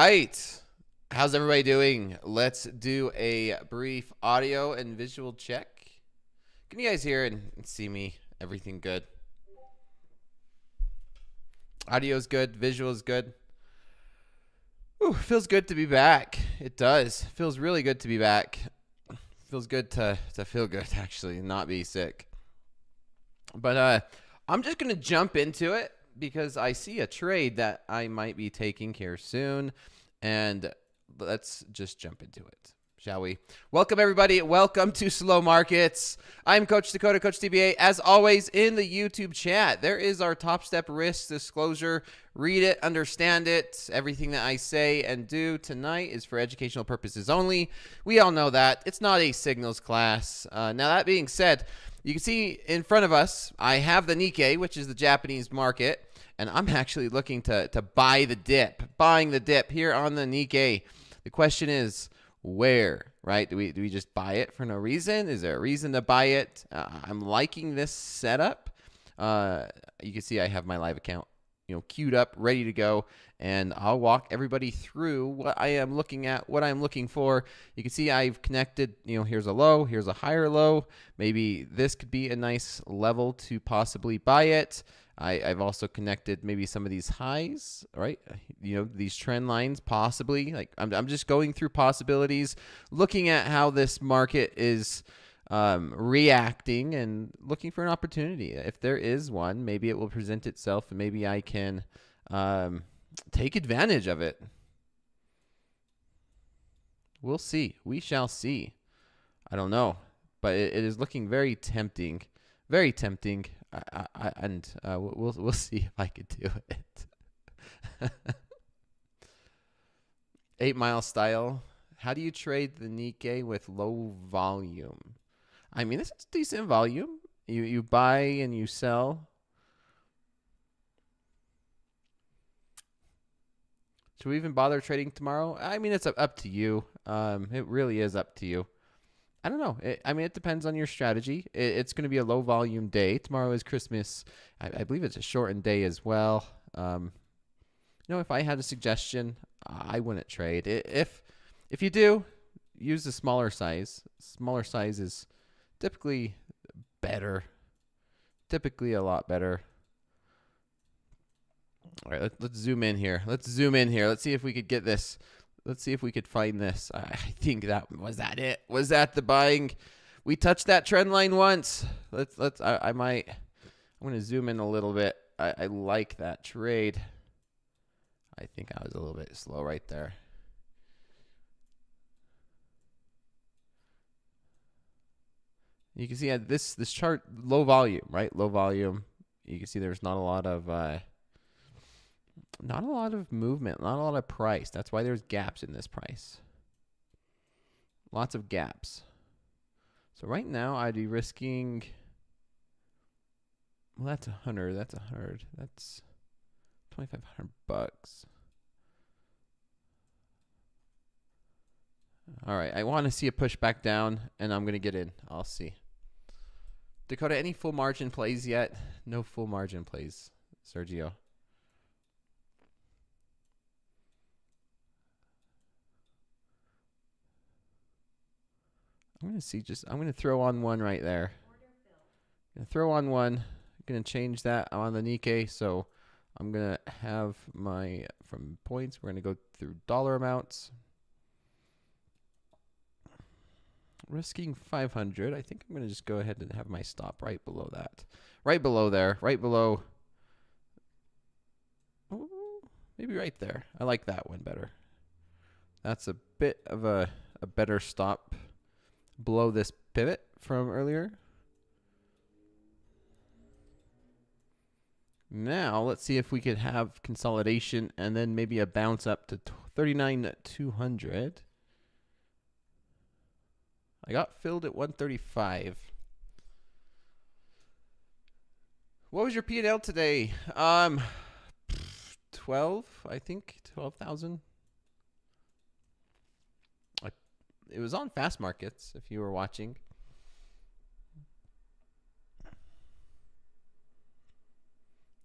right. How's everybody doing? Let's do a brief audio and visual check. Can you guys hear and see me? Everything good? Audio's good. Visual's good. Ooh, feels good to be back. It does. Feels really good to be back. Feels good to feel good, actually, and not be sick. But I'm just going to jump into it because I see a trade that I might be taking here soon. And let's just jump into it, shall we? Welcome, everybody. Welcome to Slow Markets. I'm Coach Dakota, Coach TBA. As always, in the YouTube chat, there is our Top Step risk disclosure. Read it, understand it. Everything that I say and do tonight is for educational purposes only. We all know that. It's not a signals class. Now, that being said, you can see in front of us, I have the Nikkei, which is the Japanese market. And I'm actually looking to buy the dip, buying the dip here on the Nikkei. The question is, where, right? Do we just buy it for no reason? Is there a reason to buy it? I'm liking this setup. You can see I have my live account, queued up, ready to go. And I'll walk everybody through what I am looking at, what I'm looking for. You can see I've connected, here's a low, here's a higher low. Maybe this could be a nice level to possibly buy it. I've also connected maybe some of these highs, right? These trend lines possibly. Like I'm just going through possibilities, looking at how this market is reacting and looking for an opportunity. If there is one, maybe it will present itself and maybe I can take advantage of it. We'll see. We shall see. I don't know, but it is looking very tempting. Very tempting. We'll see if I could do it. 8 Mile style. How do you trade the Nikkei with low volume? I mean, this is decent volume. You buy and you sell. Should we even bother trading tomorrow? I mean, it's up to you. It really is up to you. I don't know. It depends on your strategy. It's going to be a low volume day. Tomorrow is Christmas. I believe it's a shortened day as well. If I had a suggestion, I wouldn't trade. If you do, use the smaller size. Smaller size is typically better. Typically a lot better. All right, let's zoom in here. Let's see if we could get this. Let's see if we could find this. I think was that it. Was that the buying? We touched that trend line once. I'm going to zoom in a little bit. I like that trade. I think I was a little bit slow right there. You can see this chart, low volume, right? Low volume. You can see there's not a lot of movement, not a lot of price. That's why there's gaps in this price. Lots of gaps. So right now I'd be risking, well, that's 100. That's 100. That's $2,500. All right, I want to see a push back down, and I'm going to get in. I'll see. Dakota, any full margin plays yet? No full margin plays, Sergio. I'm going to throw on one right there. I'm going to throw on one. I'm going to change that. I'm on the Nikkei, so I'm going to have from points, we're going to go through dollar amounts. Risking 500. I think I'm going to just go ahead and have my stop right below that. Right below there. Right below. Maybe right there. I like that one better. That's a bit of a better stop below this pivot from earlier. Now, let's see if we could have consolidation and then maybe a bounce up to 39,200. I got filled at 135. What was your P&L today? 12, I think. 12,000. It was on fast markets if you were watching.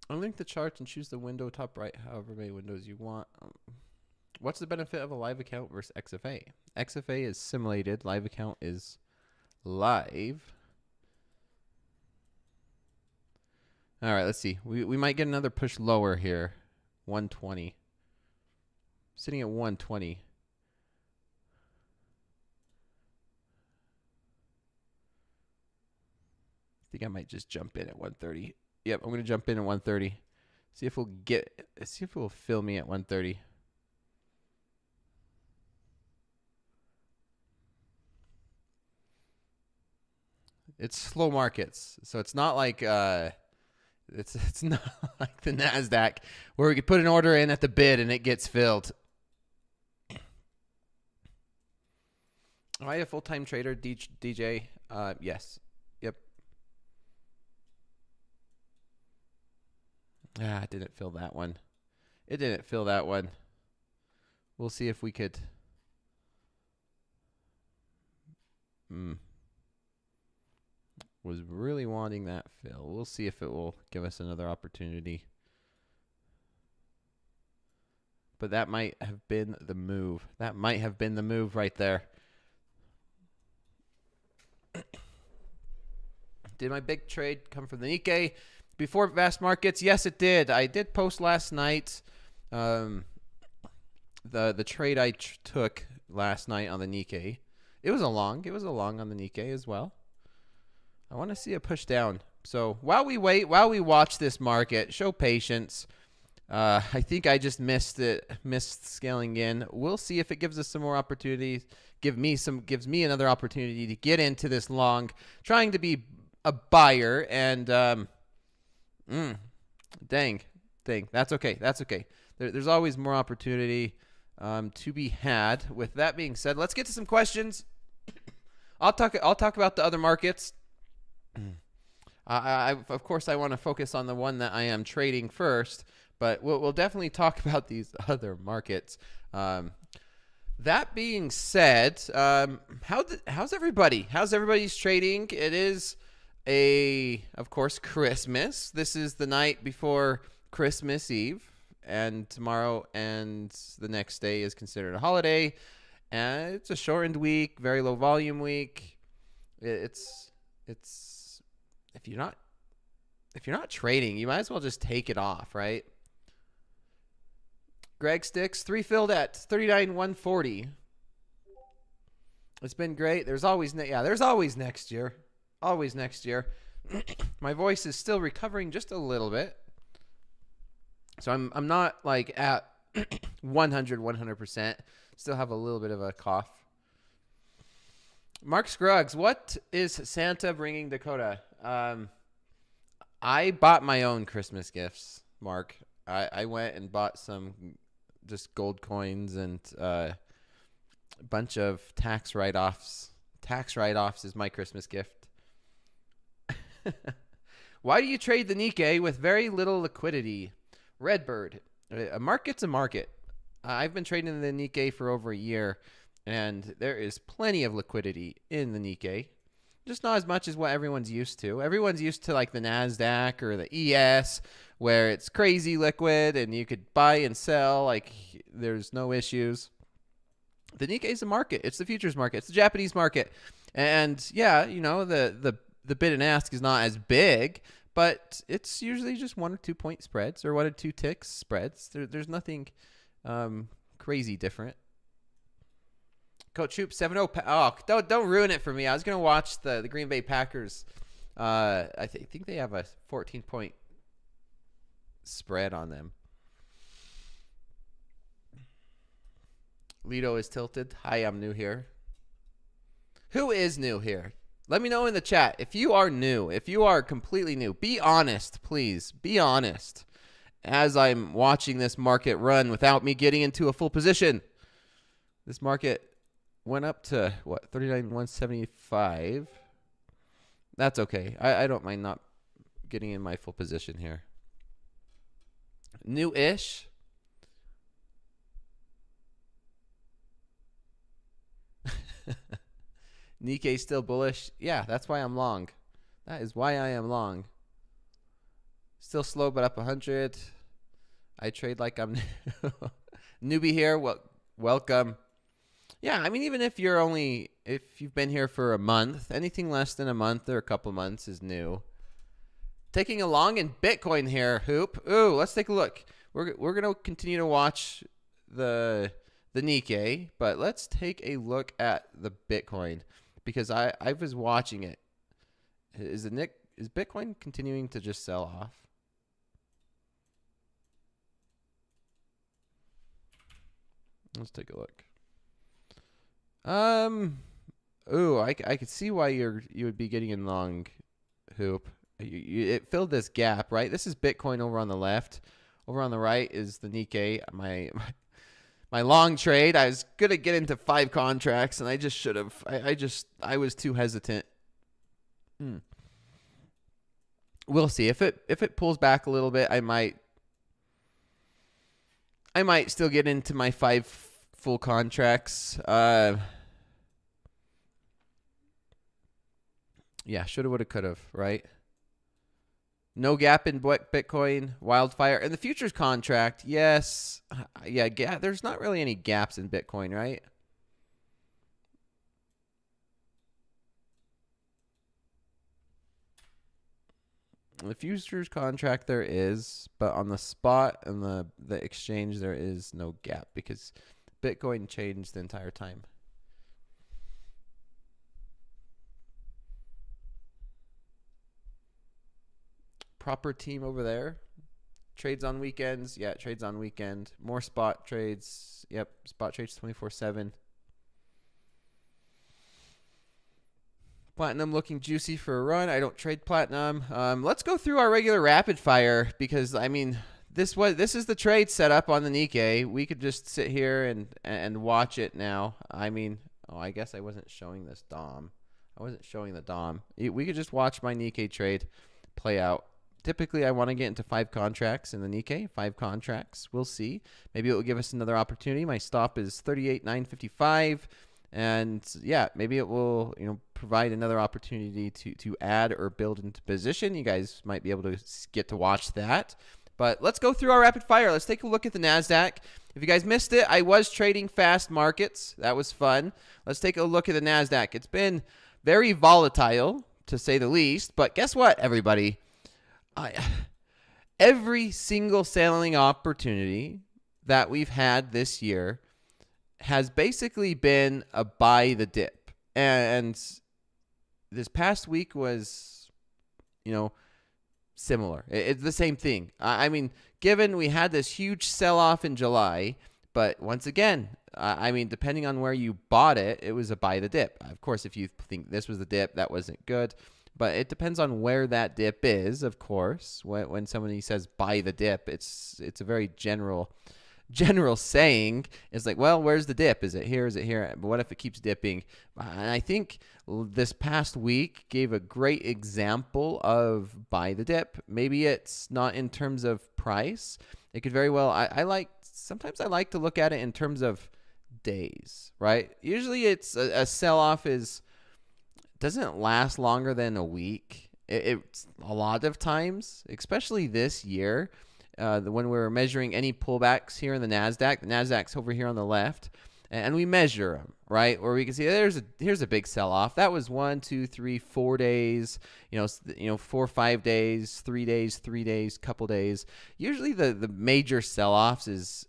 Unlink the chart and choose the window top right, however many windows you want. What's the benefit of a live account versus XFA? XFA is simulated. Live account is live. All right, let's see. We might get another push lower here. 120. Sitting at 120. I think I might just jump in at 130. Yep, I'm going to jump in at 130. See if it will fill me at 130. It's slow markets, so it's not like it's not like the NASDAQ where we could put an order in at the bid and it gets filled. Am I a full-time trader, DJ? Yes. Yep. It didn't fill that one. It didn't fill that one. We'll see if we could. Was really wanting that fill. We'll see if it will give us another opportunity. But that might have been the move. That might have been the move right there. Did my big trade come from the Nikkei before vast markets? Yes, it did. I did post last night the trade I took last night on the Nikkei. It was a long on the Nikkei as well. I want to see a push down. So while we wait, while we watch this market, show patience. I think I just missed scaling in. We'll see if it gives us some more opportunities. Gives me another opportunity to get into this long, trying to be a buyer. And dang, that's okay. There's always more opportunity to be had. With that being said, let's get to some questions. I'll talk about the other markets. Of course, I want to focus on the one that I am trading first, but we'll definitely talk about these other markets. That being said, how's everybody? How's everybody's trading? It is of course, Christmas. This is the night before Christmas Eve, and tomorrow and the next day is considered a holiday. And it's a shortened week, very low volume week. It's if you're not trading, you might as well just take it off, right? Greg Sticks, 3 filled at 39,140. It's been great. There's always next year. Always next year. My voice is still recovering just a little bit. So I'm not like at 100%. Still have a little bit of a cough. Mark Scruggs, what is Santa bringing Dakota? I bought my own Christmas gifts, Mark. I went and bought some just gold coins and a bunch of tax write-offs. Tax write-offs is my Christmas gift. Why do you trade the Nikkei with very little liquidity? Redbird. A market's a market. I've been trading the Nikkei for over a year, and there is plenty of liquidity in the Nikkei. Just not as much as what everyone's used to. Everyone's used to like the NASDAQ or the ES, where it's crazy liquid and you could buy and sell like there's no issues. The Nikkei is a market. It's the futures market. It's the Japanese market. And yeah, you know, the bid and ask is not as big, but it's usually just 1 or 2 point spreads or 1 or 2 ticks spreads. There's nothing crazy different. Coach Hoop 7-0. Oh, don't ruin it for me. I was gonna watch the Green Bay Packers. I think they have a 14-point spread on them. Lido is tilted. Hi, I'm new here. Who is new here? Let me know in the chat if you are new. If you are completely new, be honest, please. Be honest. As I'm watching this market run without me getting into a full position, this market went up to, what, 39,175. That's okay. I don't mind not getting in my full position here. New-ish. Nikkei still bullish. Yeah, that's why I'm long. That is why I am long. Still slow, but up 100. I trade like I'm newbie here. Well, welcome. Yeah, I mean, even if you've been here for a month, anything less than a month or a couple months is new. Taking a long in Bitcoin here, Hoop. Ooh, let's take a look. We're gonna continue to watch the Nikkei, but let's take a look at the Bitcoin because I was watching it. Is Bitcoin continuing to just sell off? Let's take a look. Ooh, I could see why you would be getting in long, Hoop. It filled this gap, right? This is Bitcoin over on the left. Over on the right is the Nikkei. My long trade. I was gonna get into 5 contracts, and I just should have. I was too hesitant. We'll see if it pulls back a little bit. I might still get into my 5 full contracts. Yeah, shoulda, woulda, coulda, right? No gap in Bitcoin, wildfire, and the futures contract. Yes, yeah. There's not really any gaps in Bitcoin, right? The futures contract there is, but on the spot and the exchange there is no gap because Bitcoin changed the entire time. Proper team over there. Trades on weekends. Yeah, trades on weekend. More spot trades. Yep, spot trades 24/7. Platinum looking juicy for a run. I don't trade platinum. Let's go through our regular rapid fire because I mean this is the trade setup on the Nikkei. We could just sit here and watch it now. I mean, I guess I wasn't showing this DOM. I wasn't showing the DOM. We could just watch my Nikkei trade play out. Typically, I want to get into 5 contracts in the Nikkei. 5 contracts. We'll see. Maybe it will give us another opportunity. My stop is 38,955. And yeah, maybe it will, provide another opportunity to add or build into position. You guys might be able to get to watch that. But let's go through our rapid fire. Let's take a look at the NASDAQ. If you guys missed it, I was trading fast markets. That was fun. Let's take a look at the NASDAQ. It's been very volatile, to say the least. But guess what, everybody? Every single selling opportunity that we've had this year has basically been a buy the dip. And this past week was, similar. It's the same thing. I mean, given we had this huge sell-off in July, but once again, I mean, depending on where you bought it, it was a buy the dip. Of course, if you think this was the dip, that wasn't good. But it depends on where that dip is, of course. When somebody says buy the dip, it's a very general saying. It's like, well, where's the dip? Is it here? Is it here? But what if it keeps dipping? And I think this past week gave a great example of buy the dip. Maybe it's not in terms of price. It could very well. Sometimes I like to look at it in terms of days, right? Usually it's a sell-off doesn't last longer than a week. It's a lot of times, especially this year, when we're measuring any pullbacks here in the NASDAQ's over here on the left, and we measure them, right? Where we can see here's a big sell-off. That was 1, 2, 3, 4 days, 4 or 5 days, 3 days, couple days. Usually the major sell-offs is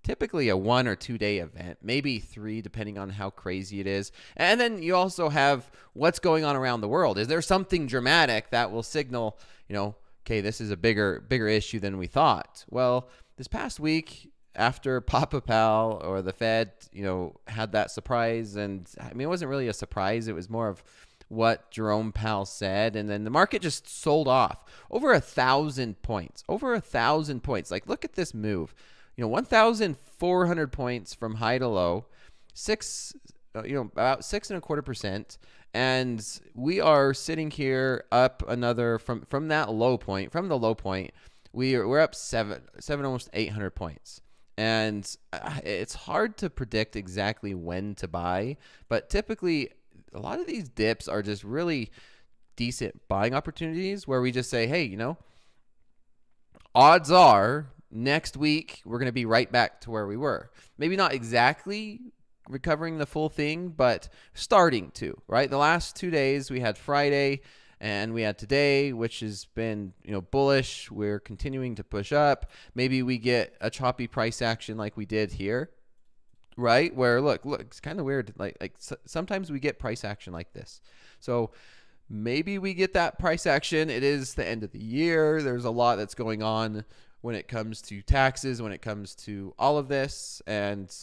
typically a 1 or 2 day event, maybe 3, depending on how crazy it is. And then you also have what's going on around the world. Is there something dramatic that will signal, okay, this is a bigger issue than we thought? Well, this past week, after Papa Powell or the Fed, had that surprise, and I mean, it wasn't really a surprise. It was more of what Jerome Powell said, and then the market just sold off over 1,000 points. Over 1,000 points. Like, look at this move. 1,400 points from high to low, about 6.25%, and we are sitting here up another from that low point. From the low point, we're up seven almost 800 points, and it's hard to predict exactly when to buy, but typically a lot of these dips are just really decent buying opportunities where we just say, hey, odds are Next week, we're going to be right back to where we were. Maybe not exactly recovering the full thing, but starting to, right? The last 2 days, we had Friday and we had today, which has been, bullish. We're continuing to push up. Maybe we get a choppy price action like we did here, right? Where look, it's kind of weird. Like sometimes we get price action like this. So maybe we get that price action. It is the end of the year. There's a lot that's going on when it comes to taxes, when it comes to all of this, and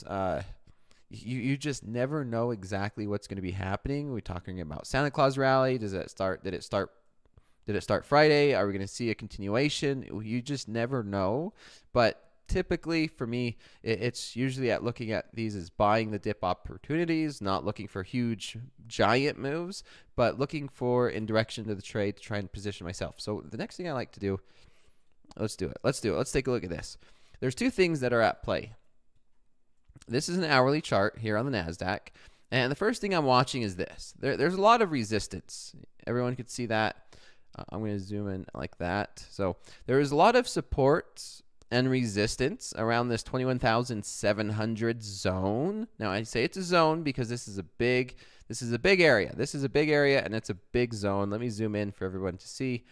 you just never know exactly what's going to be happening. We're talking about Santa Claus rally. Did it start Friday? Are we going to see a continuation? You just never know. But typically for me, it's usually at looking at these as buying the dip opportunities, not looking for huge giant moves, but looking for in direction to the trade to try and position myself. So the next thing I like to do, let's do it. Let's take a look at this. There's two things that are at play. This is an hourly chart here on the NASDAQ. And the first thing I'm watching is this. There's a lot of resistance. Everyone could see that. I'm going to zoom in like that. So there is a lot of support and resistance around this 21,700 zone. Now I say it's a zone because this is a big area. This is a big area and it's a big zone. Let me zoom in for everyone to see.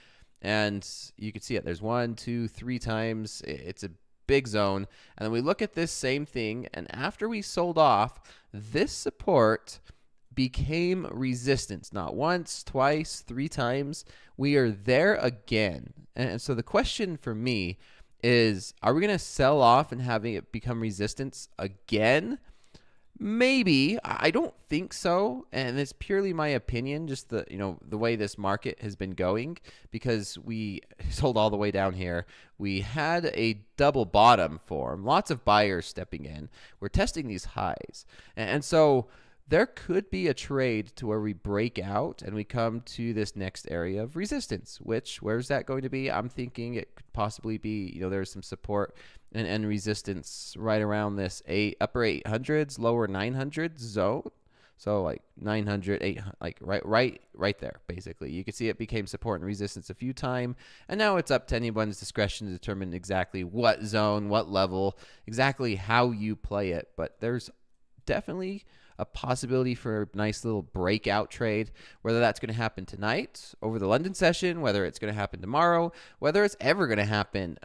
And you can see it. There's 1, 2, 3 times. It's a big zone. And then we look at this same thing. And after we sold off, this support became resistance. Not once, twice, 3 times. We are there again. And so the question for me is, are we going to sell off and having it become resistance again? Maybe. I don't think so, and it's purely my opinion, just the way this market has been going, because we sold all the way down here. We had a double bottom form, lots of buyers stepping in. We're testing these highs, and so there could be a trade to where we break out and we come to this next area of resistance, where's that going to be? I'm thinking it could possibly be, there's some support and resistance right around this upper 800s, lower 900s zone. So like 900, 800, like right there, basically. You can see it became support and resistance a few times, and now it's up to anyone's discretion to determine exactly what zone, what level, exactly how you play it. But there's definitely a possibility for a nice little breakout trade, whether that's going to happen tonight over the London session, whether it's going to happen tomorrow, whether it's ever going to happen.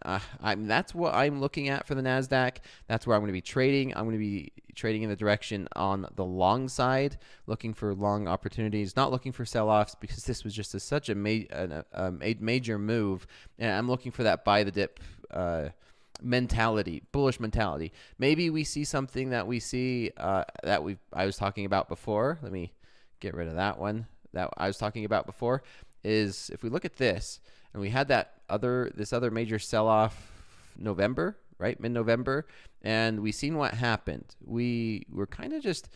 That's what I'm looking at for the NASDAQ. That's where I'm going to be trading. I'm going to be trading in the direction on the long side, looking for long opportunities, not looking for sell-offs, because this was just such a major move, and I'm looking for that buy the dip mentality, bullish mentality. Maybe we see something that we see I was talking about before. Let me get rid of that one that I was talking about before. Is if we look at this and we had this other major sell-off November, right, mid-November, and we seen what happened. We were kind of just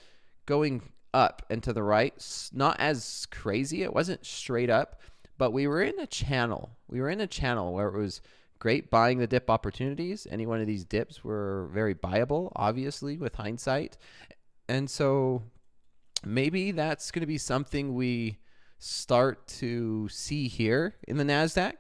going up and to the right, not as crazy. It wasn't straight up, but we were in a channel. We were in a channel where it was great buying the dip opportunities. Any one of these dips were very buyable, obviously, with hindsight. And so maybe that's going to be something we start to see here in the NASDAQ.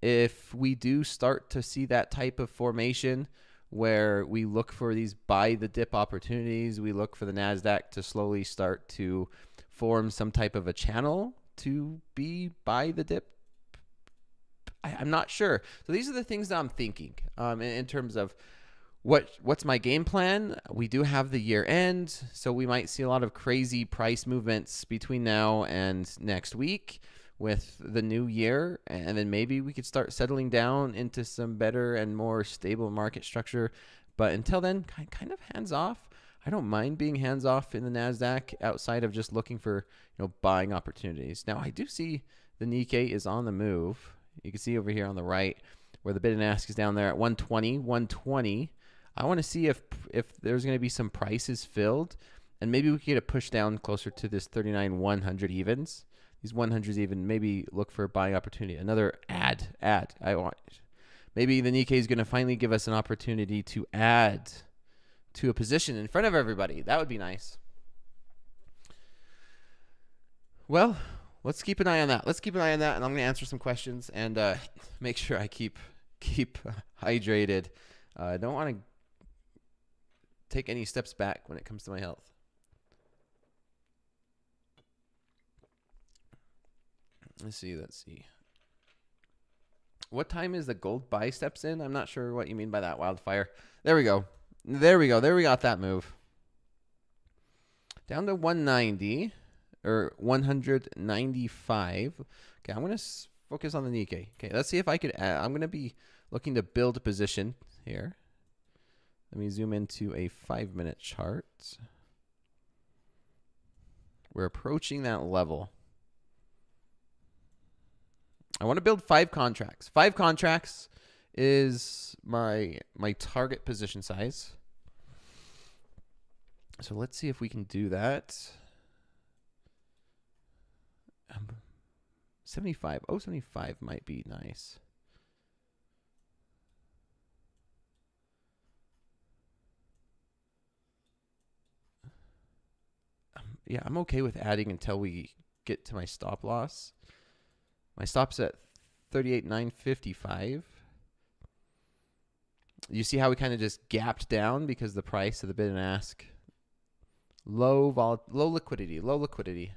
If we do start to see that type of formation where we look for these buy the dip opportunities, we look for the NASDAQ to slowly start to form some type of a channel to be buy the dip. I'm not sure. So these are the things that I'm thinking in terms of what's my game plan. We do have the year end, so we might see a lot of crazy price movements between now and next week with the new year, and then maybe we could start settling down into some better and more stable market structure. But until then, kind of hands off. I don't mind being hands off in the NASDAQ outside of just looking for buying opportunities. Now I do see the Nikkei is on the move. You can see over here on the right where the bid and ask is down there at 120. I want to see if there's going to be some prices filled, and maybe we could get a push down closer to this 39,100 evens. These 100s even, maybe look for a buying opportunity. Another add. Maybe the Nikkei is going to finally give us an opportunity to add to a position in front of everybody. That would be nice. Well, let's keep an eye on that. And I'm going to answer some questions and make sure I keep keep hydrated. I don't want to take any steps back when it comes to my health. Let's see. What time is the gold buy steps in? I'm not sure what you mean by that, Wildfire. There we go. There we got that move. Down to 190 or 195. Okay, I'm going to focus on the Nikkei. Okay, let's see if I could add. I'm going to be looking to build a position here. Let me zoom into a 5-minute chart. We're approaching that level. I want to build 5 contracts. 5 contracts is my target position size. So let's see if we can do that. 75. Oh, 75 might be nice. Yeah, I'm okay with adding until we get to my stop loss. My stop's at 38,955. You see how we kind of just gapped down because the price of the bid and ask. Low liquidity.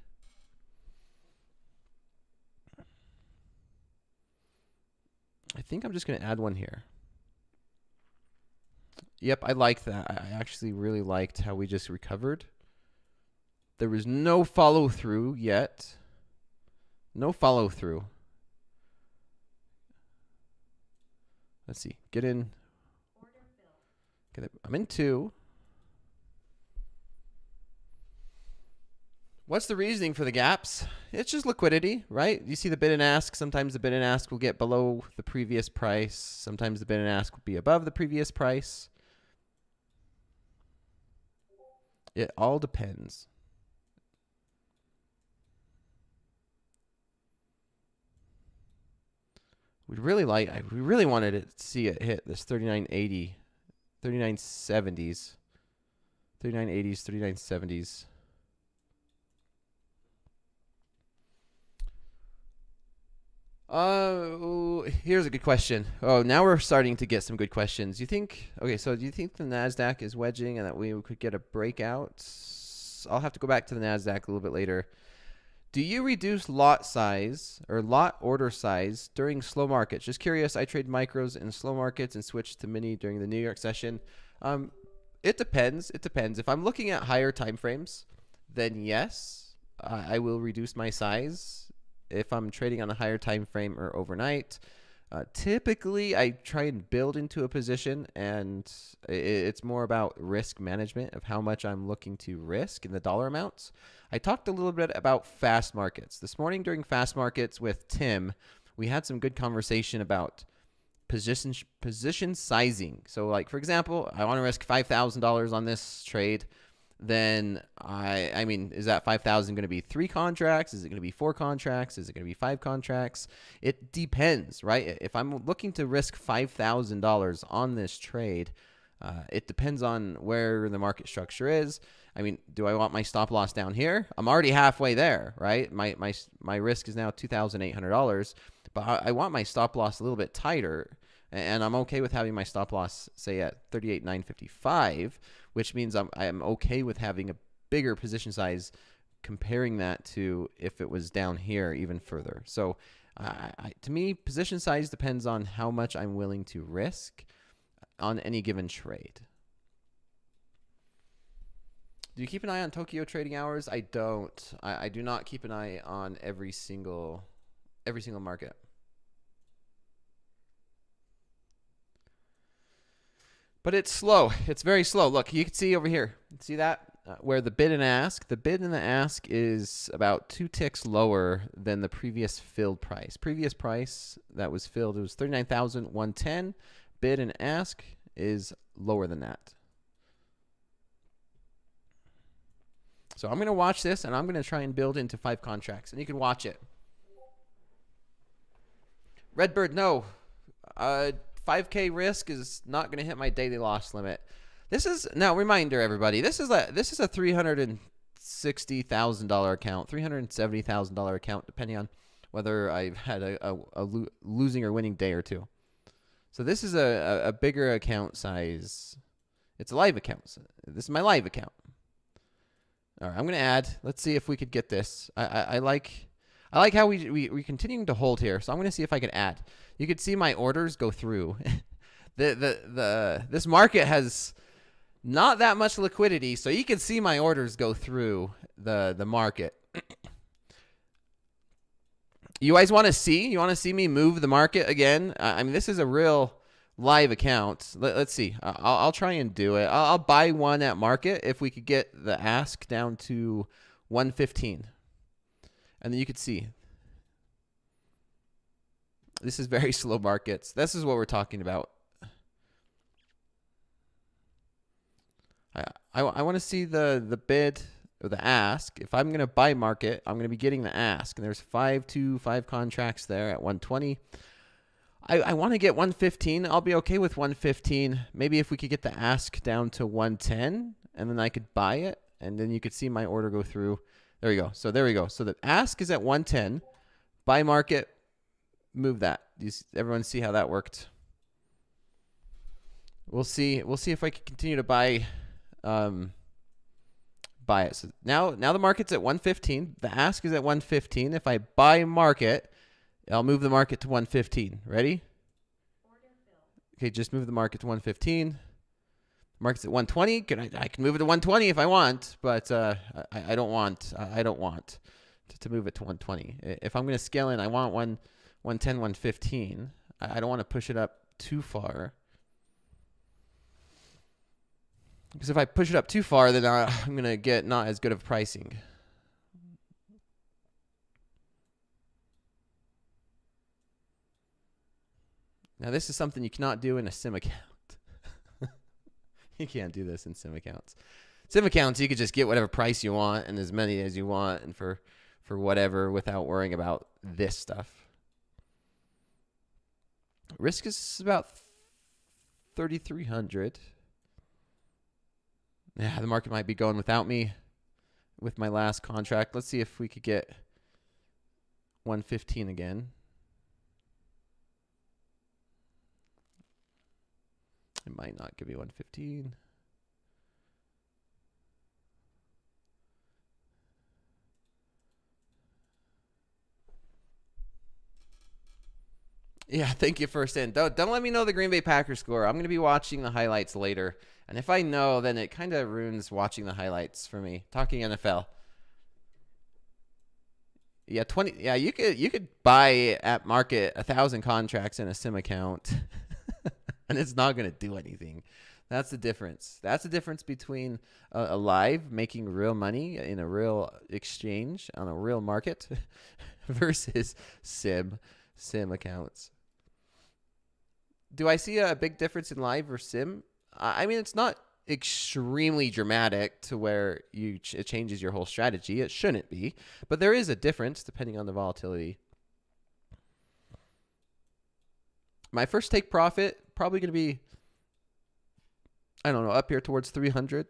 I think I'm just going to add one here. Yep, I like that. I actually really liked how we just recovered. There was no follow through yet. No follow through. Let's see. Get in. Okay, I'm in 2. What's the reasoning for the gaps? It's just liquidity, right? You see the bid and ask. Sometimes the bid and ask will get below the previous price. Sometimes the bid and ask will be above the previous price. It all depends. We really wanted to see it hit this 3980, 3970s, 3980s, 3970s. Here's a good question. Oh, now we're starting to get some good questions. Do you think the NASDAQ is wedging and that we could get a breakout? I'll have to go back to the NASDAQ a little bit later. Do you reduce lot size or lot order size during slow markets? Just curious. I trade micros in slow markets and switched to mini during the New York session. It depends. If I'm looking at higher time frames, then yes, I will reduce my size. If I'm trading on a higher time frame or overnight, typically I try and build into a position, and it's more about risk management of how much I'm looking to risk in the dollar amounts. I talked a little bit about fast markets. This morning during fast markets with Tim, we had some good conversation about position sizing. So like, for example, I want to risk $5,000 on this trade. Then I mean, is that 5,000 going to be 3 contracts? Is it going to be 4 contracts? Is it going to be 5 contracts? It depends, right? If I'm looking to risk $5,000 on this trade, it depends on where the market structure is. I mean, do I want my stop loss down here? I'm already halfway there, right? My risk is now $2,800, but I want my stop loss a little bit tighter, and I'm okay with having my stop loss, say, at 38,955, which means I'm okay with having a bigger position size, comparing that to if it was down here even further. So to me, position size depends on how much I'm willing to risk on any given trade. Do you keep an eye on Tokyo trading hours? I don't. I do not keep an eye on every single market. But it's slow. It's very slow. Look, you can see over here. See that? Where the bid and ask. The bid and the ask is about 2 ticks lower than the previous filled price. Previous price that was filled, it was $39,110. Bid and ask is lower than that. So I'm going to watch this, and I'm going to try and build into 5 contracts. And you can watch it. Redbird, no. 5K risk is not going to hit my daily loss limit. This is, now reminder everybody, this is a $360,000 account, $370,000 account, depending on whether I've had a losing or winning day or two. So this is a bigger account size. It's a live account. So this is my live account. All right, I'm going to add. Let's see if we could get this. I like how we continuing to hold here. So I'm going to see if I can add. You could see my orders go through. This market has not that much liquidity, so you can see my orders go through the market. You guys want to see? You want to see me move the market again? I mean, this is a real live account. Let's see. I'll try and do it. I'll buy one at market if we could get the ask down to 115. And then you could see. This is very slow markets. This is what we're talking about. I want to see the bid or the ask. If I'm going to buy market, I'm going to be getting the ask. And there's 5 contracts there at 120. I want to get 115. I'll be okay with 115. Maybe if we could get the ask down to 110, and then I could buy it, and then you could see my order go through. There we go. So there we go. So the ask is at 110. Buy market, move that. Everyone see how that worked? We'll see if I can continue to buy it. So now the market's at 115. The ask is at 115. If I buy market, I'll move the market to 115. Ready? Okay, just move the market to 115. Market's at 120. I can move it to 120 if I want, but I don't want to move it to 120. If I'm going to scale in, I want 110, 115. I don't want to push it up too far. Because if I push it up too far, then I'm going to get not as good of pricing. Now, this is something you cannot do in a sim account. You can't do this in sim accounts. Sim accounts, you could just get whatever price you want and as many as you want and for whatever without worrying about this stuff. Risk is about 3,300. Yeah, the market might be going without me with my last contract. Let's see if we could get 115 again. It might not give me 115. Yeah, thank you first in. Don't let me know the Green Bay Packers score. I'm going to be watching the highlights later. And if I know, then it kind of ruins watching the highlights for me. Talking NFL. Yeah, 20. Yeah, you could buy at market 1,000 contracts in a sim account. And it's not going to do anything. That's the difference. That's the difference between a live making real money in a real exchange on a real market versus sim accounts. Do I see a big difference in live or sim? I mean, it's not extremely dramatic to where it changes your whole strategy. It shouldn't be, but there is a difference depending on the volatility. My first take profit probably going to be, I don't know, up here towards 300.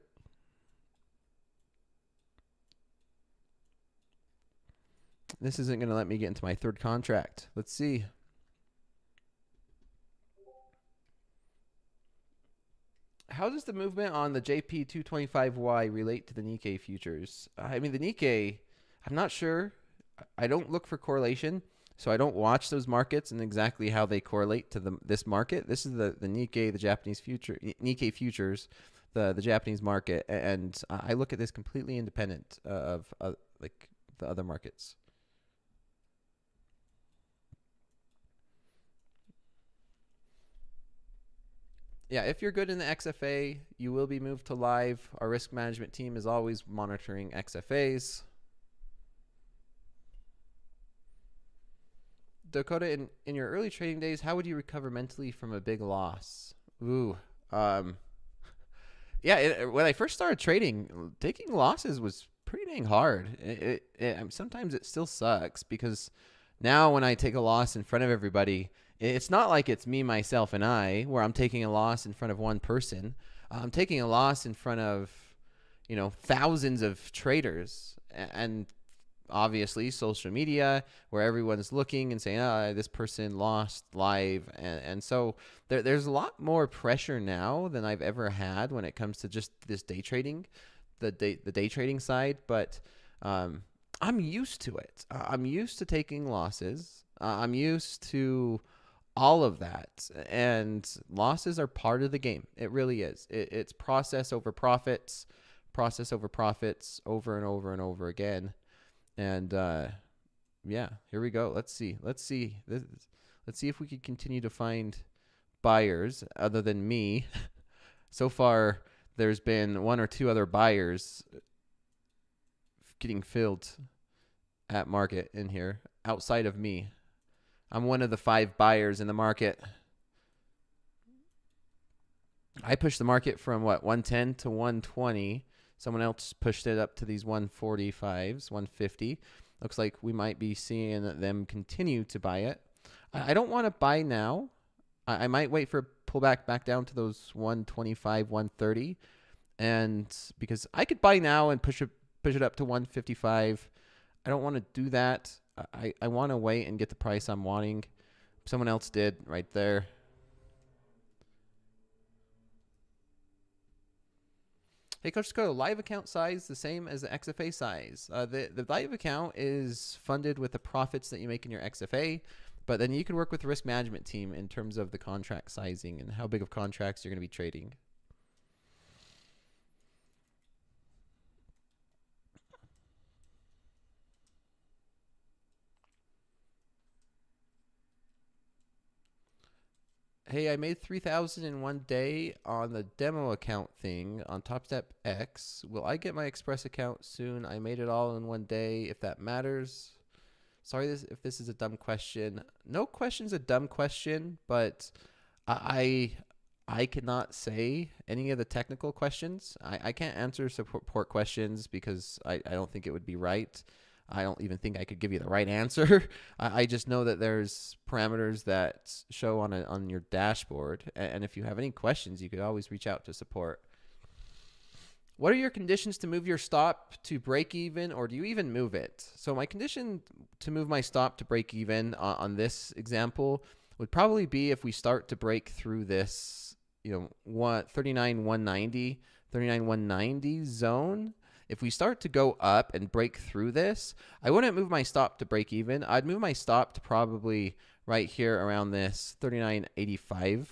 This isn't going to let me get into my third contract. Let's see. How does the movement on the JP225Y relate to the Nikkei futures? I mean, the Nikkei, I'm not sure. I don't look for correlation. So I don't watch those markets and exactly how they correlate to this market. This is the Nikkei, the Japanese future, Nikkei futures, the Japanese market, and I look at this completely independent of like the other markets. Yeah, if you're good in the XFA, you will be moved to live. Our risk management team is always monitoring XFAs. Dakota, in your early trading days, how would you recover mentally from a big loss? Ooh, yeah. When I first started trading, taking losses was pretty dang hard. Sometimes it still sucks because now when I take a loss in front of everybody, it's not like it's me, myself, and I, where I'm taking a loss in front of one person. I'm taking a loss in front of, thousands of traders, and obviously social media where everyone's looking and saying, this person lost live. And so there's a lot more pressure now than I've ever had when it comes to just this day trading, the day trading side. But I'm used to it. I'm used to taking losses. I'm used to all of that. And losses are part of the game. It really is. It's process over profits, over and over and over again. And yeah, here we go. Let's see if we could continue to find buyers other than me. So far, there's been one or two other buyers getting filled at market in here outside of me. I'm one of the 5 buyers in the market. I pushed the market from 110 to 120. Someone else pushed it up to these 145s, 150. Looks like we might be seeing them continue to buy it. I don't want to buy now. I might wait for a pullback back down to those 125, 130. And because I could buy now and push it up to 155. I don't want to do that. I want to wait and get the price I'm wanting. Someone else did right there. Hey, Coach Dakota, live account size the same as the XFA size. The live account is funded with the profits that you make in your XFA, but then you can work with the risk management team in terms of the contract sizing and how big of contracts you're going to be trading. Hey, I made 3,000 in one day on the demo account thing on Topstep X. Will I get my Express account soon? I made it all in one day, if that matters. Sorry if this is a dumb question. No question's a dumb question, but I cannot say any of the technical questions. I can't answer support questions because I don't think it would be right. I don't even think I could give you the right answer. I just know that there's parameters that show on your dashboard. And if you have any questions, you could always reach out to support. What are your conditions to move your stop to break even, or do you even move it? So my condition to move my stop to break even on this example would probably be if we start to break through this, 39,190 zone. If we start to go up and break through this, I wouldn't move my stop to break even. I'd move my stop to probably right here around this 39.85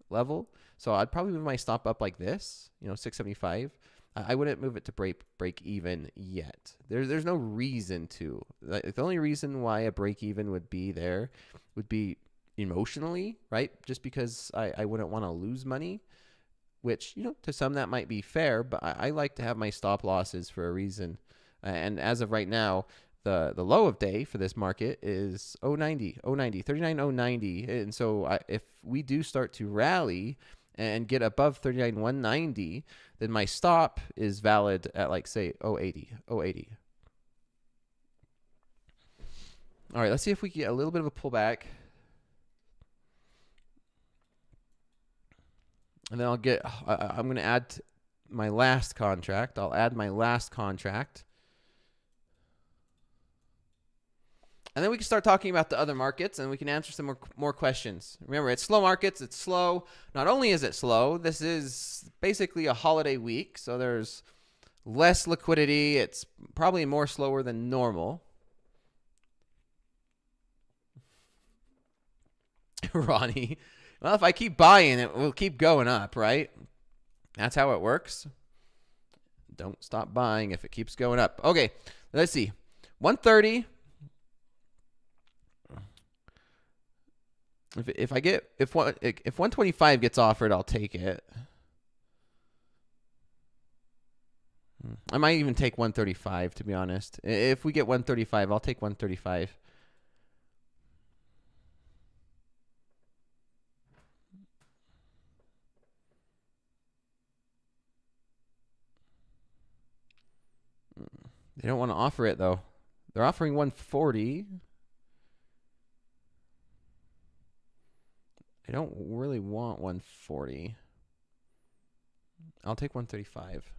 level. So I'd probably move my stop up like this, 675. I wouldn't move it to break even yet. There's no reason to. The only reason why a break even would be there would be emotionally, right? Just because I wouldn't want to lose money. Which, to some that might be fair, but I like to have my stop losses for a reason. And as of right now, the low of day for this market is 39,090. And so if we do start to rally and get above 39,190, then my stop is valid at say 080. All right, let's see if we get a little bit of a pullback. And then I'm going to add my last contract. I'll add my last contract. And then we can start talking about the other markets and we can answer some more questions. Remember, it's slow markets. It's slow. Not only is it slow, this is basically a holiday week. So there's less liquidity. It's probably more slower than normal. Ronnie. Well, if I keep buying, it will keep going up, right? That's how it works. Don't stop buying if it keeps going up. Okay, let's see. 130. If 125 gets offered, I'll take it. I might even take 135, to be honest. If we get 135, I'll take 135. They don't want to offer it, though. They're offering 140. I don't really want 140. I'll take 135.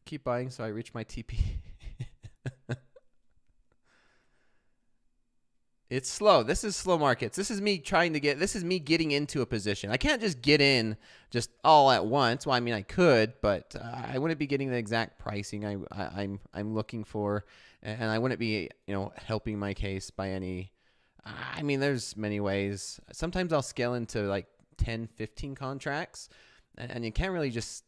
keep buying so I reach my TP. It's slow. This is slow markets. This is me getting into a position. I can't just get in just all at once. Well, I mean, I could, but I wouldn't be getting the exact pricing I'm looking for, and I wouldn't be, helping my case by any. I mean, there's many ways. Sometimes I'll scale into like 10, 15 contracts, and you can't really just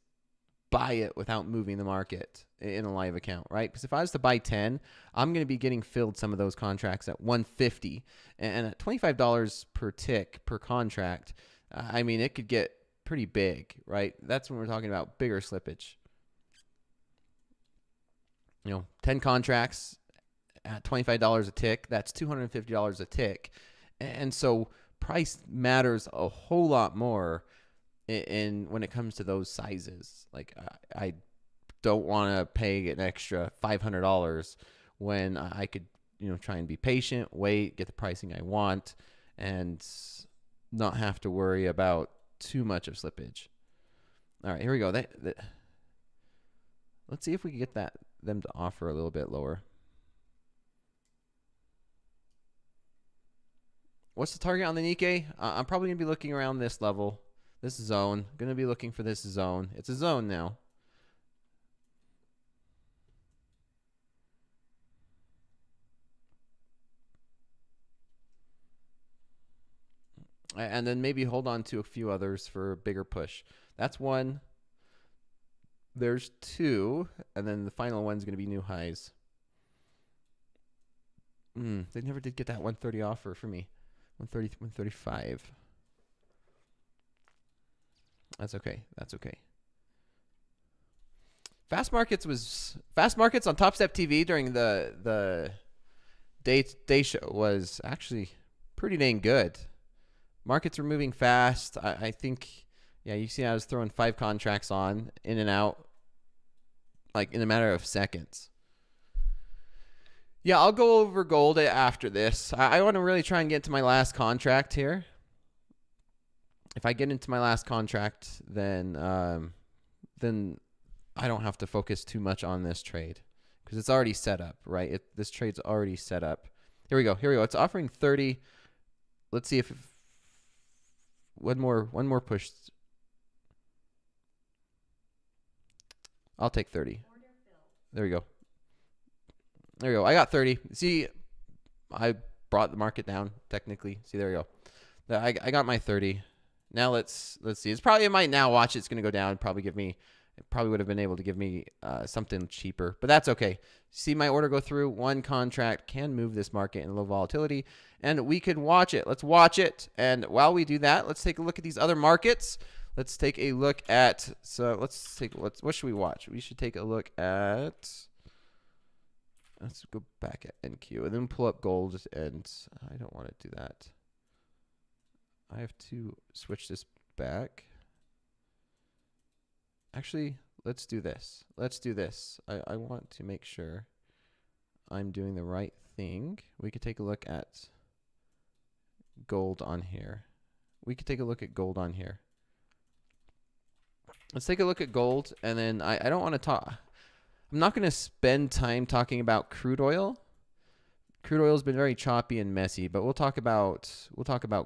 buy it without moving the market in a live account, right? Because if I was to buy 10, I'm going to be getting filled some of those contracts at 150 and at $25 per tick per contract. I mean, it could get pretty big, right? That's when we're talking about bigger slippage. 10 contracts at $25 a tick, that's $250 a tick. And so price matters a whole lot more when it comes to those sizes. Like I don't want to pay an extra $500 when I could, try and be patient, wait, get the pricing I want, and not have to worry about too much of slippage. All right, here we go. Let's see if we can get them to offer a little bit lower. What's the target on the Nikkei? I'm probably going to be looking around this level. This zone. Going to be looking for this zone. It's a zone now. And then maybe hold on to a few others for a bigger push. That's one. There's two. And then the final one's going to be new highs. They never did get that 130 offer for me. 130, 135. That's okay. That's okay. Fast markets on Topstep TV during the day show was actually pretty dang good. Markets were moving fast. I think, you see I was throwing 5 contracts on, in and out, like in a matter of seconds. Yeah, I'll go over gold after this. I want to really try and get to my last contract here. If I get into my last contract, then I don't have to focus too much on this trade because it's already set up, right? This trade's already set up. Here we go. It's offering 30. Let's see if one more push. I'll take 30. There we go. I got 30. See, I brought the market down technically. See, there we go. I got my 30. Now let's see. It might now watch. It's going to go down. It probably would have been able to give me something cheaper, but that's okay. See my order go through. One contract can move this market in low volatility, and we can watch it. Let's watch it. And while we do that, let's take a look at these other markets. Let's take a look at. What should we watch? We should take a look at. Let's go back at NQ and then pull up gold. And I don't want to do that. I have to switch this back. Actually, let's do this. I want to make sure I'm doing the right thing. We could take a look at gold on here. Let's take a look at gold, and then I don't want to talk. I'm not going to spend time talking about crude oil. Crude oil has been very choppy and messy, but we'll talk about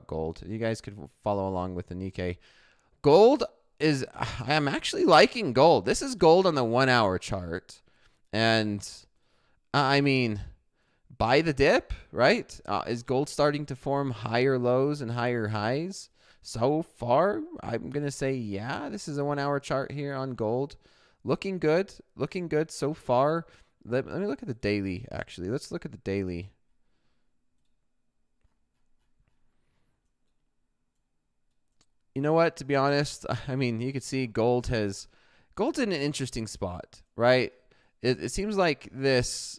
gold. You guys could follow along with the Nikkei. Gold I'm actually liking gold. This is gold on the 1 hour chart. And I mean, buy the dip, right? Is gold starting to form higher lows and higher highs? So far, I'm going to say, yeah, this is a 1 hour chart here on gold. Looking good so far. Let me look at the daily, actually. Let's look at the daily. You know what? To be honest, I mean, you could see gold's in an interesting spot, right? It seems like this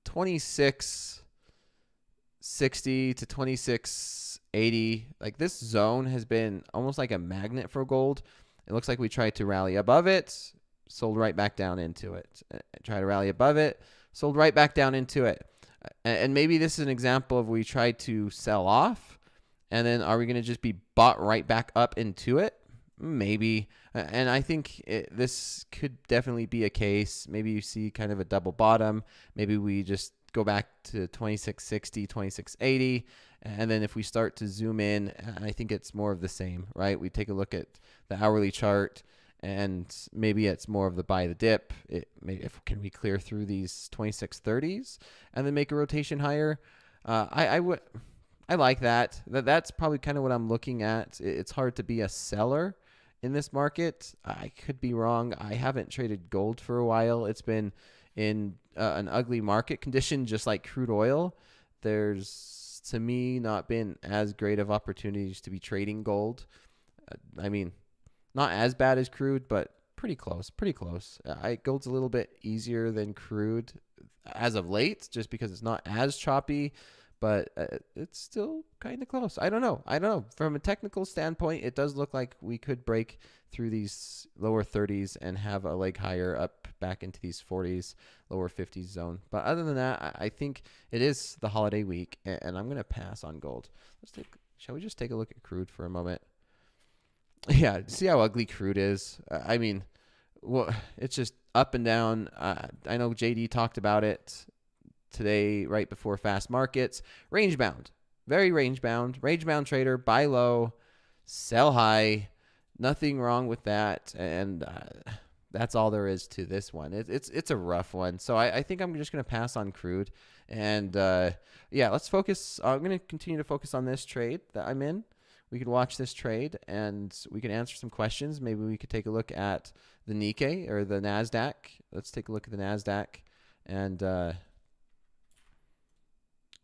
2660 to 2680, like this zone has been almost like a magnet for gold. It looks like we tried to rally above it, sold right back down into it. Try to rally above it, sold right back down into it. And maybe this is an example of we tried to sell off, and then are we going to just be bought right back up into it? Maybe. And I think this could definitely be a case. Maybe you see kind of a double bottom. Maybe we just go back to 2660, 2680. And then if we start to zoom in, I think it's more of the same, right? We take a look at the hourly chart, and maybe it's more of the buy the dip. Can we clear through these 2630s and then make a rotation higher? I like that. That's probably kind of what I'm looking at. It's hard to be a seller in this market. I could be wrong. I haven't traded gold for a while. It's been in an ugly market condition, just like crude oil. There's, to me, not been as great of opportunities to be trading gold. I mean, not as bad as crude, but pretty close, pretty close. Gold's a little bit easier than crude as of late, just because it's not as choppy, but it's still kind of close. I don't know. From a technical standpoint, it does look like we could break through these lower 30s and have a leg higher up back into these 40s, lower 50s zone. But other than that, I think it is the holiday week, and I'm going to pass on gold. Shall we just take a look at crude for a moment? Yeah, see how ugly crude is? I mean, well, it's just up and down. I know JD talked about it today right before fast markets. Range bound, very range bound. Range bound trader, buy low, sell high. Nothing wrong with that, and that's all there is to this one. It's a rough one, so I think I'm just going to pass on crude. And yeah, let's focus. I'm going to continue to focus on this trade that I'm in. We could watch this trade and we can answer some questions. Maybe we could take a look at the Nikkei or the NASDAQ. Let's take a look at the NASDAQ. And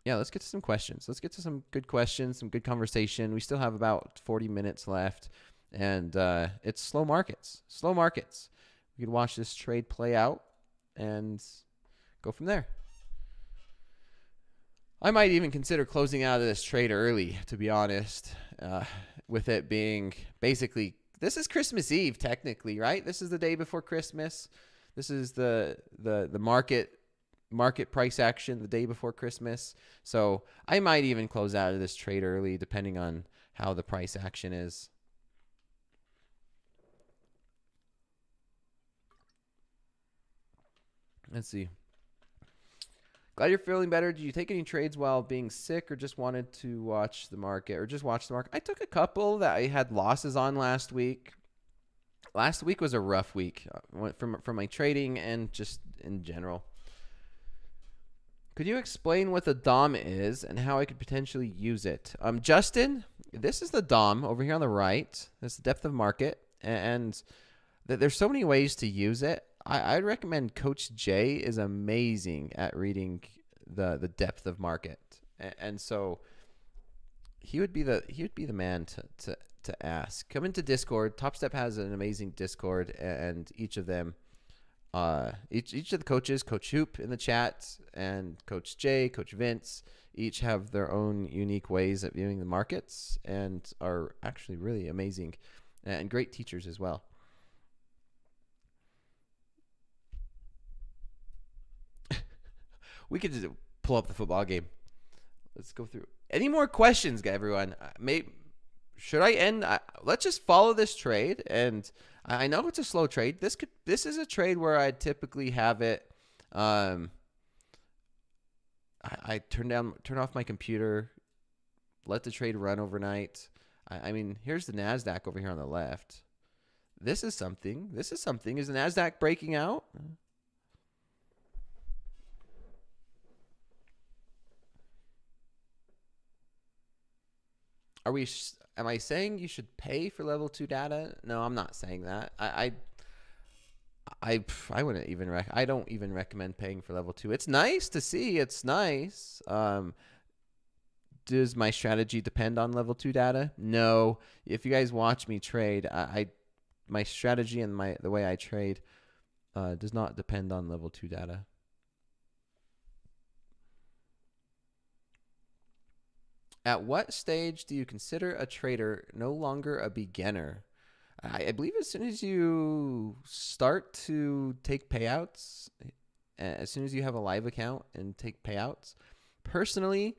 yeah, let's get to some questions. Let's get to some good questions, some good conversation. We still have about 40 minutes left. And it's slow markets. Slow markets. We could watch this trade play out and go from there. I might even consider closing out of this trade early, to be honest, with it being basically, this is Christmas Eve, technically, right? This is the day before Christmas. This is the market price action the day before Christmas. So I might even close out of this trade early, depending on how the price action is. Let's see. Glad you're feeling better. Did you take any trades while being sick, or just wanted to watch the market, or just watch the market? I took a couple that I had losses on last week. Last week was a rough week from my trading and just in general. Could you explain what the DOM is and how I could potentially use it? Justin, this is the DOM over here on the right. That's the depth of market, and there's so many ways to use it. I'd recommend Coach J is amazing at reading the depth of market, and so he would be the man to ask. Come into Discord. Topstep has an amazing Discord, and each of them, each of the coaches, Coach Hoop in the chat, and Coach J, Coach Vince, each have their own unique ways of viewing the markets, and are actually really amazing and great teachers as well. We could just pull up the football game. Let's go through. Any more questions, everyone? Should I end? Let's just follow this trade. And I know it's a slow trade. This is a trade where I typically have it. I turn off my computer, let the trade run overnight. I mean, here's the NASDAQ over here on the left. This is something. Is the NASDAQ breaking out? Am I saying you should pay for level 2 data? No, I'm not saying that. I wouldn't even I don't even recommend paying for level 2. It's nice to see. It's nice. Does my strategy depend on level 2 data? No. If you guys watch me trade, my strategy and the way I trade does not depend on level 2 data. At what stage do you consider a trader no longer a beginner? I believe as soon as you start to take payouts, as soon as you have a live account and take payouts. Personally,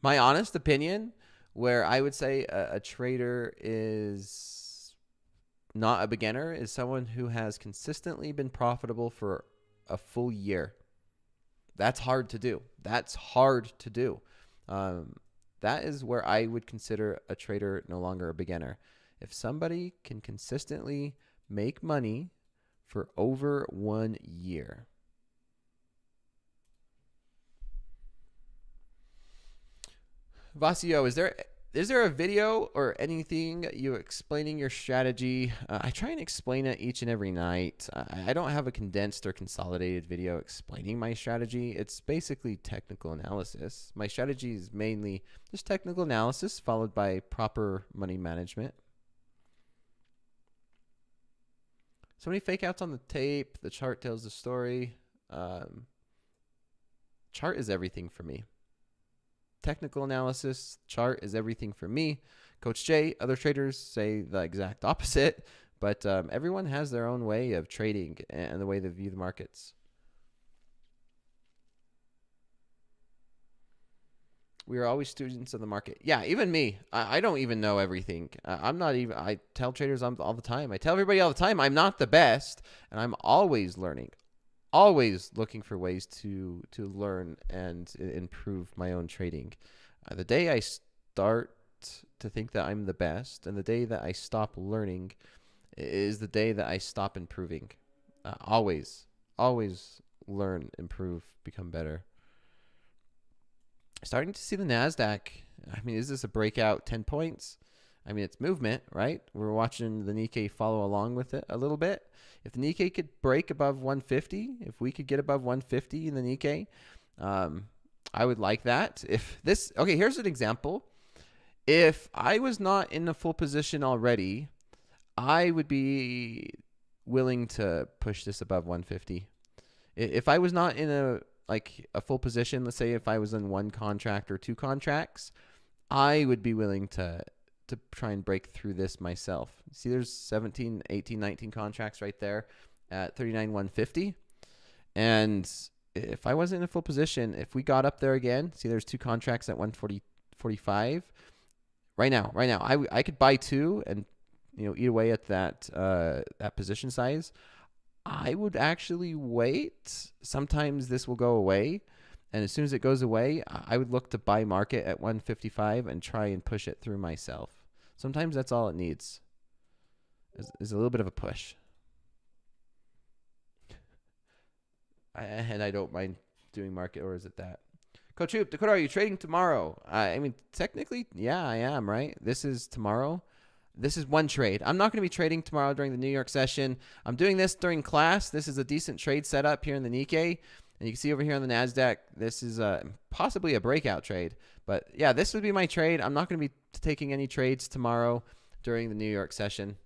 my honest opinion, where I would say a trader is not a beginner, is someone who has consistently been profitable for a full year. That's hard to do. That's hard to do. That is where I would consider a trader no longer a beginner. If somebody can consistently make money for over 1 year. Vasio, is there a video or anything you explaining your strategy? I try and explain it each and every night. I don't have a condensed or consolidated video explaining my strategy. It's basically technical analysis. My strategy is mainly just technical analysis followed by proper money management. So many fake outs on the tape. The chart tells the story. Chart is everything for me. Technical analysis, chart is everything for me. Coach Jay, other traders say the exact opposite, but everyone has their own way of trading and the way they view the markets. We are always students of the market. Yeah, even me. I don't even know everything. I'm not even, I tell traders all the time. I tell everybody all the time, I'm not the best, and I'm always learning. Always looking for ways to learn and improve my own trading. The day I start to think that I'm the best and the day that I stop learning is the day that I stop improving. Always learn, improve, become better. Starting to see the NASDAQ. I mean, is this a breakout 10 points? I mean, it's movement, right? We're watching the Nikkei follow along with it a little bit. If the Nikkei could break above 150, if we could get above 150 in the Nikkei, I would like that. If this, okay, here's an example. If I was not in a full position already, I would be willing to push this above 150. If I was not in a full position, let's say if I was in one contract or two contracts, I would be willing to try and break through this myself. See, there's 17, 18, 19 contracts right there at 39,150. And if I wasn't in a full position, if we got up there again, see, there's two contracts at 140.45. Right now, I could buy two and eat away at that position size. I would actually wait. Sometimes this will go away. And as soon as it goes away, I would look to buy market at 155 and try and push it through myself. Sometimes that's all it needs is a little bit of a push. And I don't mind doing market, or is it that? Coach Hoop, Dakota, are you trading tomorrow? I mean, technically, yeah, I am, right? This is tomorrow. This is one trade. I'm not going to be trading tomorrow during the New York session. I'm doing this during class. This is a decent trade setup here in the Nikkei. And you can see over here on the NASDAQ, this is possibly a breakout trade. But yeah, this would be my trade. I'm not going to be taking any trades tomorrow during the New York session.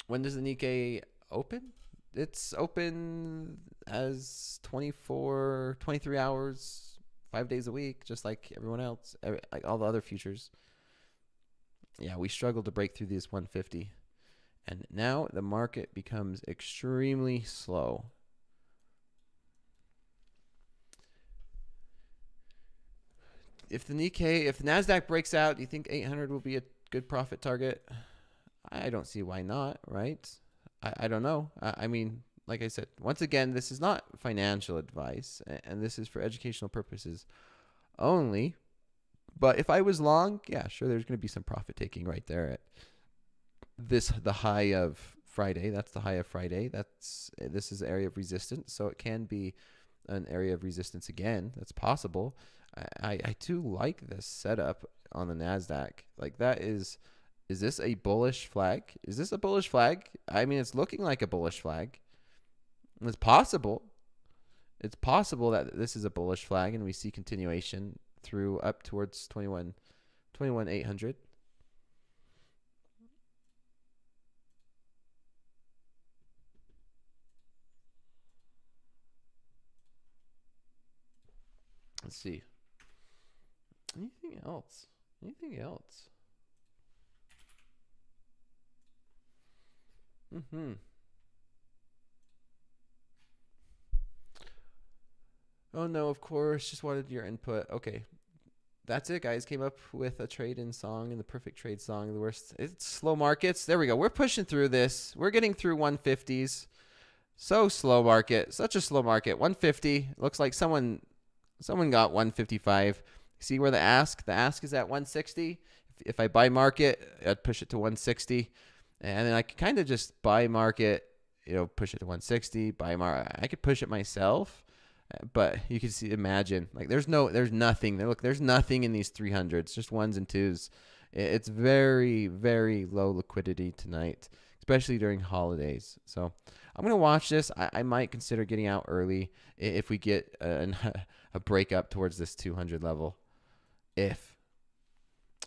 When does the Nikkei open? It's open as 23 hours, 5 days a week, just like everyone else, like all the other futures. Yeah, we struggled to break through these 150. And now the market becomes extremely slow. If the NASDAQ breaks out, do you think 800 will be a good profit target? I don't see why not, right? I don't know. I mean, like I said, once again, this is not financial advice, and this is for educational purposes only. But if I was long, yeah, sure, there's going to be some profit taking right there at the high of Friday. That's the high of Friday. This is the area of resistance, so it can be an area of resistance again. That's possible. I do like this setup on the NASDAQ. Like, that is this a bullish flag? Is this a bullish flag? I mean, it's looking like a bullish flag. It's possible. It's possible that this is a bullish flag and we see continuation through up towards 21,800. Let's see. Anything else? Anything else? Oh no, of course. Just wanted your input. Okay. That's it, guys. Came up with a trade-in song and the perfect trade song. The worst. It's slow markets. There we go. We're pushing through this. We're getting through 150s. So slow market. Such a slow market. 150. Looks like someone got 155. See where the ask? The ask is at 160. If I buy market, I'd push it to 160. And then I could kind of just buy market, push it to 160. I could push it myself. But you can see, imagine, like there's nothing. Look, there's nothing in these 300s, just ones and twos. It's very, very low liquidity tonight, especially during holidays. So I'm going to watch this. I might consider getting out early if we get a break up towards this 200 level. If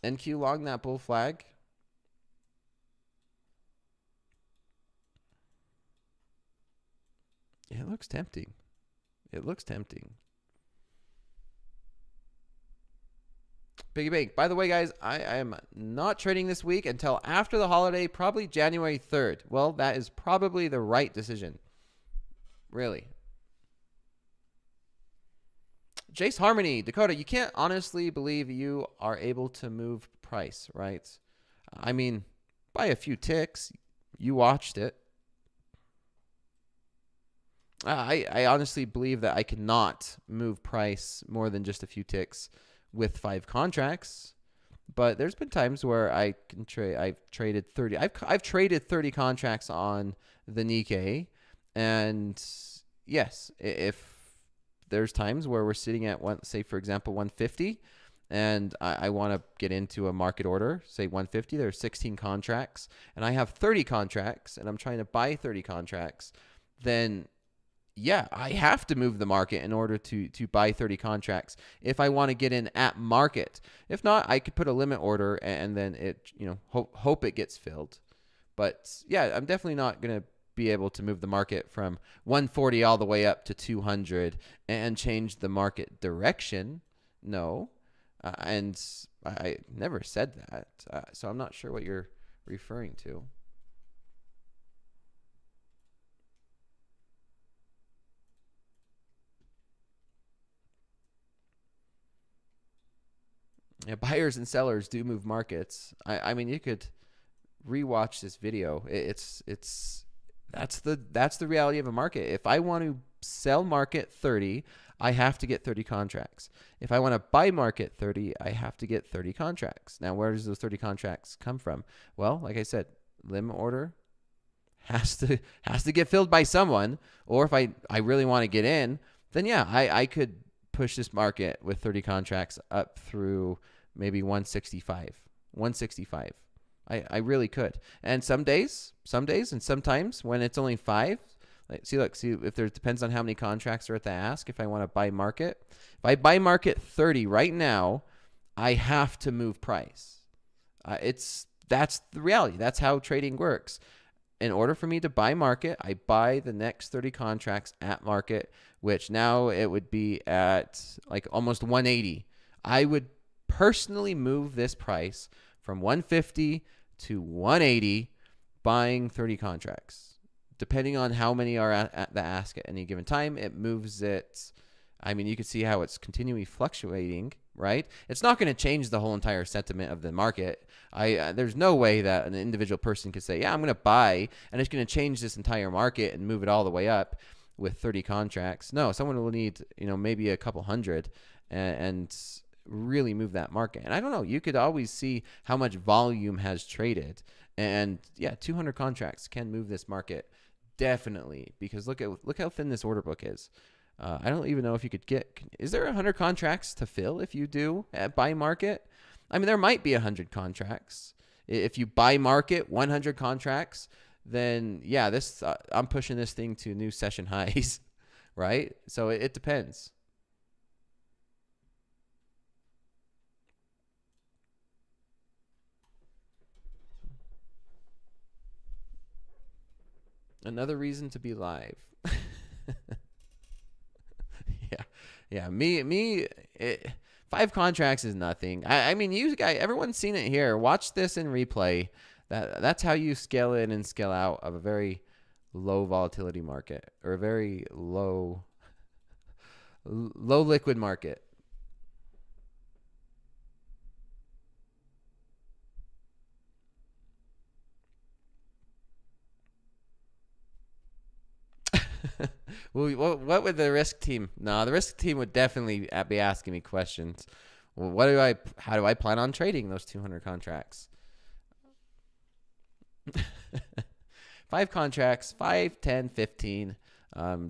NQ long that bull flag. It looks tempting. It looks tempting. Piggy bank. By the way, guys, I am not trading this week until after the holiday, probably January 3rd. Well, that is probably the right decision. Really. Jace Harmony, Dakota, you can't honestly believe you are able to move price, right? I mean, by a few ticks, you watched it. I honestly believe that I cannot move price more than just a few ticks with 5 contracts. But there's been times where I can trade. I've traded 30. I've traded 30 contracts on the Nikkei, and yes, if there's times where we're sitting at say for example 150, and I want to get into a market order, say 150. There's 16 contracts, and I have 30 contracts, and I'm trying to buy 30 contracts. Then yeah, I have to move the market in order to buy 30 contracts if I want to get in at market. If not, I could put a limit order and then it, hope it gets filled. But yeah, I'm definitely not going to be able to move the market from 140 all the way up to 200 and change the market direction. No. And I never said that. So I'm not sure what you're referring to. Yeah, buyers and sellers do move markets. I mean, you could rewatch this video. That's the reality of a market. If I want to sell market 30, I have to get 30 contracts. If I want to buy market 30, I have to get 30 contracts. Now, where does those 30 contracts come from? Well, like I said, limit order has to get filled by someone. Or if I really want to get in, then yeah, I could push this market with 30 contracts up through maybe 165. I really could. And some days and sometimes when it's only 5, see if there depends on how many contracts are at the ask. If I want to buy market, if I buy market 30 right now, I have to move price. That's the reality. That's how trading works. In order for me to buy market, I buy the next 30 contracts at market, which now it would be at like almost 180. I would personally move this price from 150 to 180, buying 30 contracts. Depending on how many are at the ask at any given time, it moves it. I mean, you can see how it's continually fluctuating, right? It's not going to change the whole entire sentiment of the market. There's no way that an individual person could say, yeah, I'm going to buy, and it's going to change this entire market and move it all the way up with 30 contracts. No, someone will need, maybe a couple hundred and really move that market. And I don't know, you could always see how much volume has traded. And yeah, 200 contracts can move this market definitely, because look how thin this order book is. I don't even know if you could is there 100 contracts to fill if you do at buy market? I mean, there might be 100 contracts. If you buy market 100 contracts, then yeah, I'm pushing this thing to new session highs, right? So it depends. Another reason to be live. Yeah. Me. 5 contracts is nothing. I mean, you guys, everyone's seen it here. Watch this in replay. That's how you scale in and scale out of a very low volatility market, or a very low liquid market. Well, what would the risk team? No, the risk team would definitely be asking me questions. Well, how do I plan on trading those 200 contracts? 5 contracts, 5, 10, 15,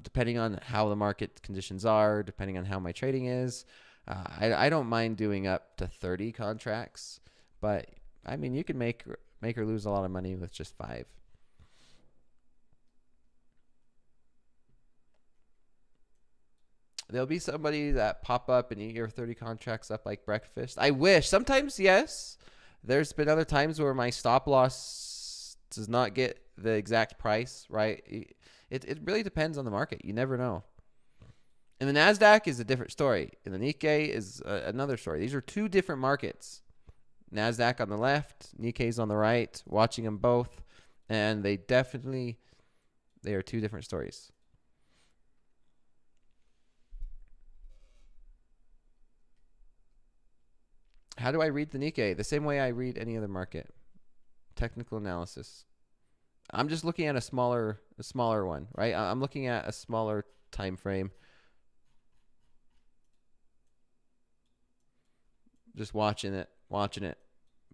depending on how the market conditions are, depending on how my trading is. I don't mind doing up to 30 contracts, but I mean, you can make or lose a lot of money with just 5. There'll be somebody that pop up and eat your 30 contracts up like breakfast. I wish. Sometimes, yes. There's been other times where my stop loss does not get the exact price, right? It really depends on the market. You never know. And the NASDAQ is a different story. And the Nikkei is another story. These are 2 different markets. NASDAQ on the left, Nikkei's on the right, watching them both. And they are 2 different stories. How do I read the Nikkei? The same way I read any other market. Technical analysis. I'm just looking at a smaller one, right? I'm looking at a smaller time frame. Just watching it.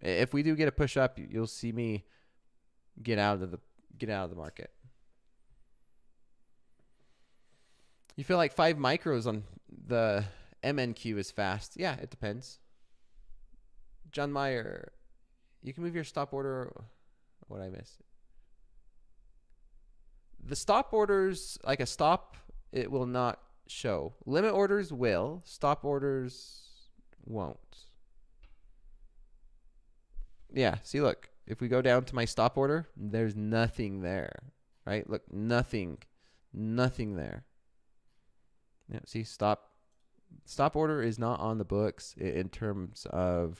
If we do get a push up, you'll see me get out of the market. You feel like 5 micros on the MNQ is fast? Yeah, it depends. John Meyer, you can move your stop order. What I missed? The stop orders, like a stop, it will not show. Limit orders will. Stop orders won't. Yeah, see, look. If we go down to my stop order, there's nothing there, right? Look, nothing there. Yeah, see, stop order is not on the books in terms of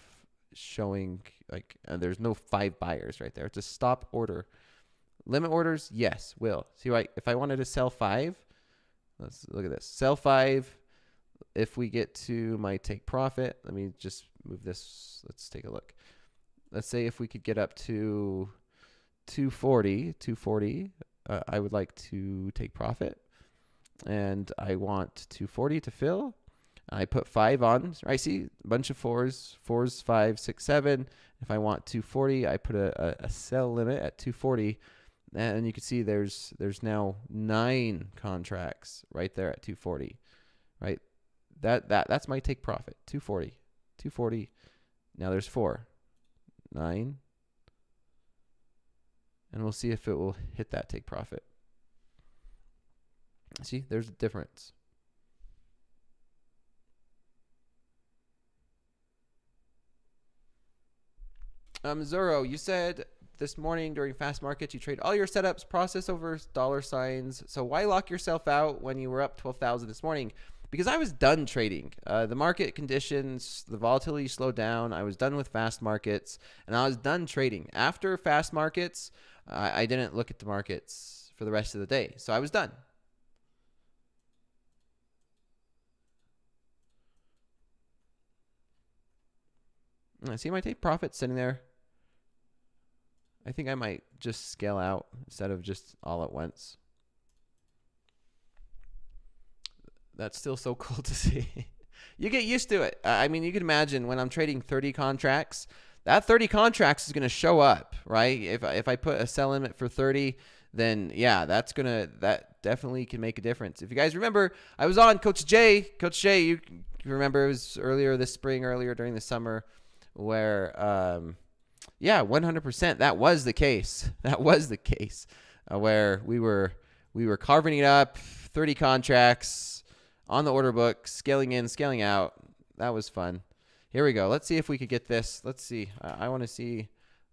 showing, like, there's no 5 buyers right there. It's a stop order. Limit orders, yes, will. See, right, if I wanted to sell 5, let's look at this. Sell 5. If we get to my take profit, let me just move this. Let's take a look. Let's say if we could get up to 240, I would like to take profit. And I want 240 to fill. I put 5 on. I see a bunch of 4s, 5, 6, 7. If I want 240, I put a sell limit at 240. And you can see there's now 9 contracts right there at 240, right? That's my take profit, 240. Now there's 4, 9, and we'll see if it will hit that take profit. See, there's a difference. Zoro, you said this morning during fast markets you trade all your setups process over dollar signs. So why lock yourself out when you were up 12,000 this morning? Because I was done trading. The market conditions, the volatility slowed down. I was done with fast markets, and I was done trading. After fast markets, I didn't look at the markets for the rest of the day. So I was done. I see my take profit sitting there. I think I might just scale out instead of just all at once. That's still so cool to see. You get used to it. I mean, you can imagine when I'm trading 30 contracts, that 30 contracts is going to show up, right? If I put a sell limit for 30, then yeah, that definitely can make a difference. If you guys remember, I was on Coach Jay. Coach Jay, you remember it was earlier this spring, earlier during the summer, where yeah, 100%. That was the case. Where we were carving it up, 30 contracts on the order book, scaling in, scaling out. That was fun. Here we go. Let's see if we could get this. Let's see. I want to see.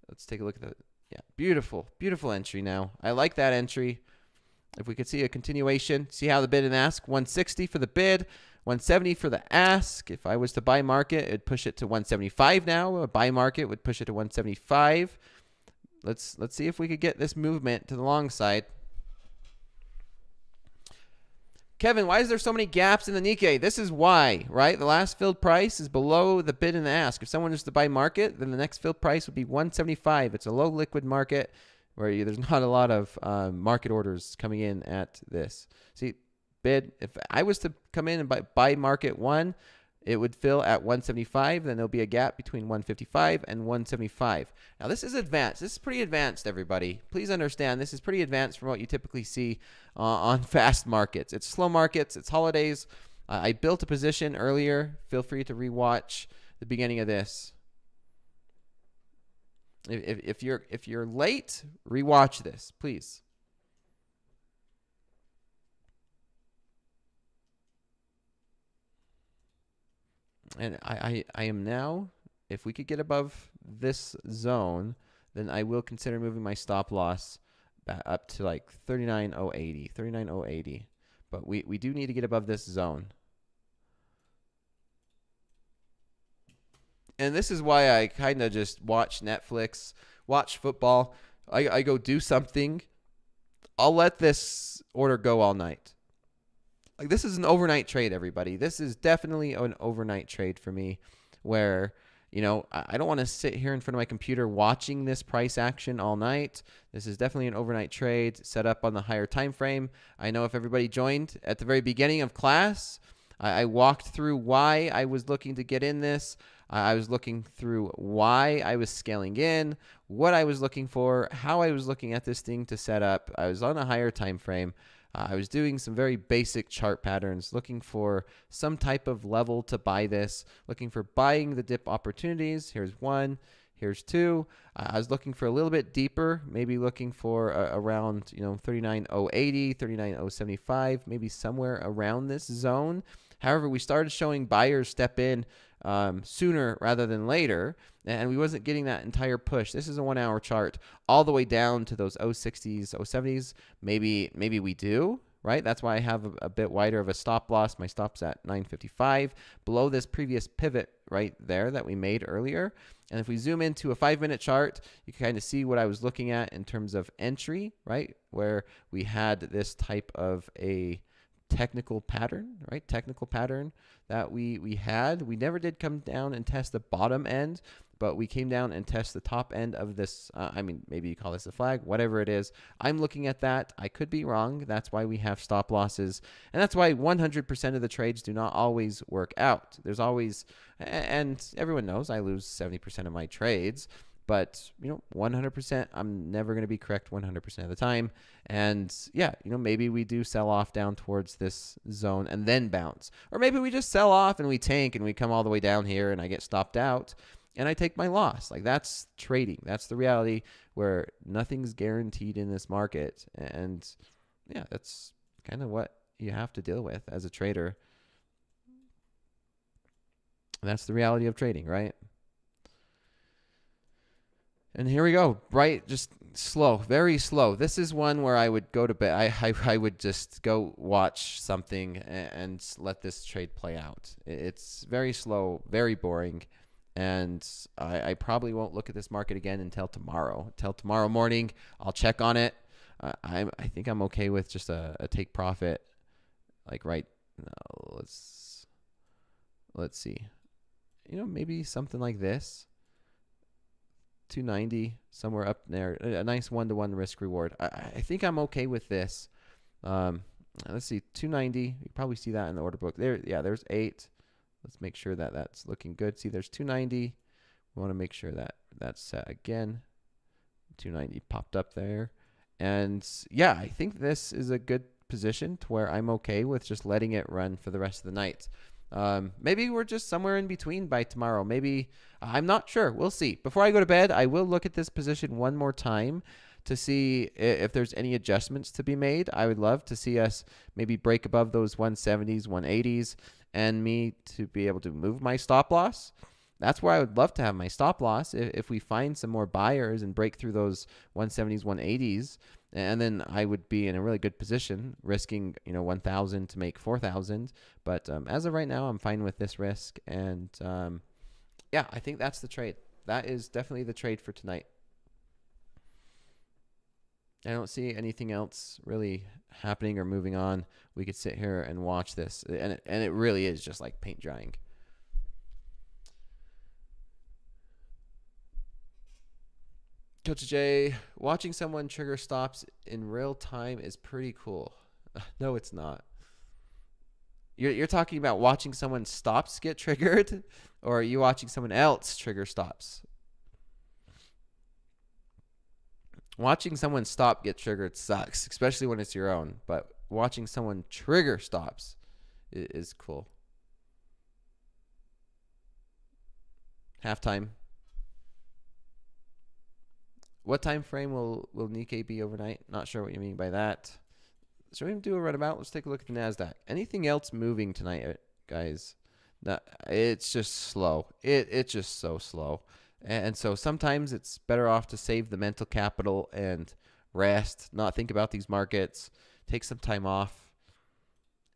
Let's take a look at that. Yeah, beautiful entry now. I like that entry. If we could see a continuation, see how the bid and ask, 160 for the bid, 170 for the ask. If I was to buy market, it'd push it to 175 now. A buy market would push it to 175. Let's see if we could get this movement to the long side. Kevin, why is there so many gaps in the Nikkei? This is why, right? The last filled price is below the bid and the ask. If someone was to buy market, then the next filled price would be 175. It's a low liquid market where there's not a lot of market orders coming in at this. See, bid. If I was to come in and buy market one, it would fill at 175. Then there'll be a gap between 155 and 175. Now, this is advanced. This is pretty advanced, everybody. Please understand, this is pretty advanced from what you typically see on fast markets. It's slow markets. It's holidays. I built a position earlier. Feel free to rewatch the beginning of this. If you're late, rewatch this, please. And I am now, if we could get above this zone, then I will consider moving my stop loss back up to like 39.080. But we do need to get above this zone. And this is why I kind of just watch Netflix, watch football. I go do something. I'll let this order go all night. Like, this is an overnight trade, everybody. This is definitely an overnight trade for me, where, you know, I don't want to sit here in front of my computer watching this price action all night. This is definitely an overnight trade set up on the higher time frame. I know if everybody joined at the very beginning of class, I walked through why I was looking to get in this. I was looking through why I was scaling in, what I was looking for, how I was looking at this thing to set up. I was on a higher time frame. I was doing some very basic chart patterns, looking for some type of level to buy this, looking for buying the dip opportunities. Here's one, here's two. I was looking for a little bit deeper, maybe looking for around, you know, 39.080, 39.075, maybe somewhere around this zone. However, we started showing buyers step in sooner rather than later, and we wasn't getting that entire push. This is a 1 hour chart all the way down to those 060s, 070s. Maybe we do, right? That's why I have a bit wider of a stop loss. My stop's at 955, below this previous pivot right there that we made earlier. And if we zoom into a 5-minute chart, you can kind of see what I was looking at in terms of entry, right? Where we had this type of a technical pattern, right? Technical pattern that we had. We never did come down and test the bottom end, but we came down and test the top end of this. I mean, maybe you call this a flag, whatever it is. I'm looking at that. I could be wrong. That's why we have stop losses. And that's why 100% of the trades do not always work out. There's always, and everyone knows I lose 70% of my trades. But, you know, 100%, I'm never going to be correct 100% of the time. And, yeah, you know, maybe we do sell off down towards this zone and then bounce. Or maybe we just sell off and we tank and we come all the way down here and I get stopped out and I take my loss. Like, that's trading. That's the reality where nothing's guaranteed in this market. And, yeah, that's kind of what you have to deal with as a trader. That's the reality of trading, right? And here we go, right? Just slow, very slow. This is one where I would go to bed. I would just go watch something and let this trade play out. It's very slow, very boring. And I probably won't look at this market again until tomorrow. Until tomorrow morning, I'll check on it. I think I'm okay with just a take profit. Like right now, let's see. You know, maybe something like this. 290, somewhere up there, a nice 1-to-1 risk reward. I think I'm okay with this. Let's see, 290. You probably see that in the order book. There, yeah, there's 8. Let's make sure that that's looking good. See, there's 290. We want to make sure that that's set again. 290 popped up there. And yeah, I think this is a good position to where I'm okay with just letting it run for the rest of the night. Maybe we're just somewhere in between by tomorrow. Maybe, I'm not sure. We'll see. Before I go to bed, I will look at this position one more time to see if there's any adjustments to be made. I would love to see us maybe break above those 170s, 180s, and me to be able to move my stop loss. That's where I would love to have my stop loss if we find some more buyers and break through those 170s, 180s. And then I would be in a really good position, risking 1,000 to make 4,000. But as of right now, I'm fine with this risk. And yeah, I think that's the trade. That is definitely the trade for tonight. I don't see anything else really happening or moving on. We could sit here and watch this, and it really is just like paint drying. Coach J, watching someone trigger stops in real time is pretty cool. No, it's not. You're talking about watching someone stops get triggered, or are you watching someone else trigger stops? Watching someone stop get triggered sucks, especially when it's your own. But watching someone trigger stops is cool. Halftime. What time frame will Nikkei be overnight? Not sure what you mean by that. Should we do a runabout? Let's take a look at the NASDAQ. Anything else moving tonight, guys? No, it's just slow. It's just so slow. And so sometimes it's better off to save the mental capital and rest, not think about these markets, take some time off.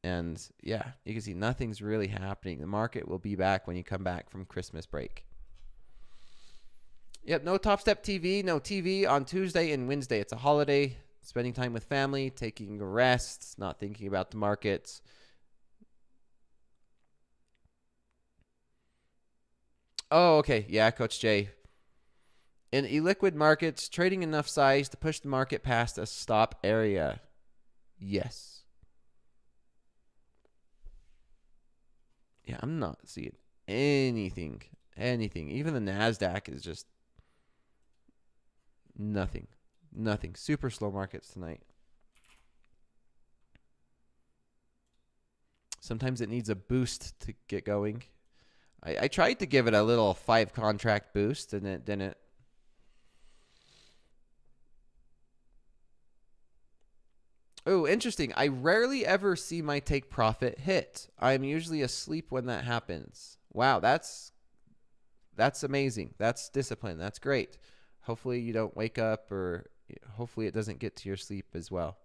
And yeah, you can see nothing's really happening. The market will be back when you come back from Christmas break. Yep, no Topstep TV, no TV on Tuesday and Wednesday. It's a holiday. Spending time with family, taking a rest, not thinking about the markets. Oh, okay. Yeah, Coach Jay. In illiquid markets, trading enough size to push the market past a stop area. Yes. Yeah, I'm not seeing anything. Even the NASDAQ is just nothing. Super slow markets tonight. Sometimes it needs a boost to get going. I tried to give it a little 5 contract boost and it didn't. Oh, interesting. I rarely ever see my take profit hit. I'm usually asleep when that happens. Wow, that's amazing. That's discipline. That's great. Hopefully you don't wake up, or hopefully it doesn't get to your sleep as well.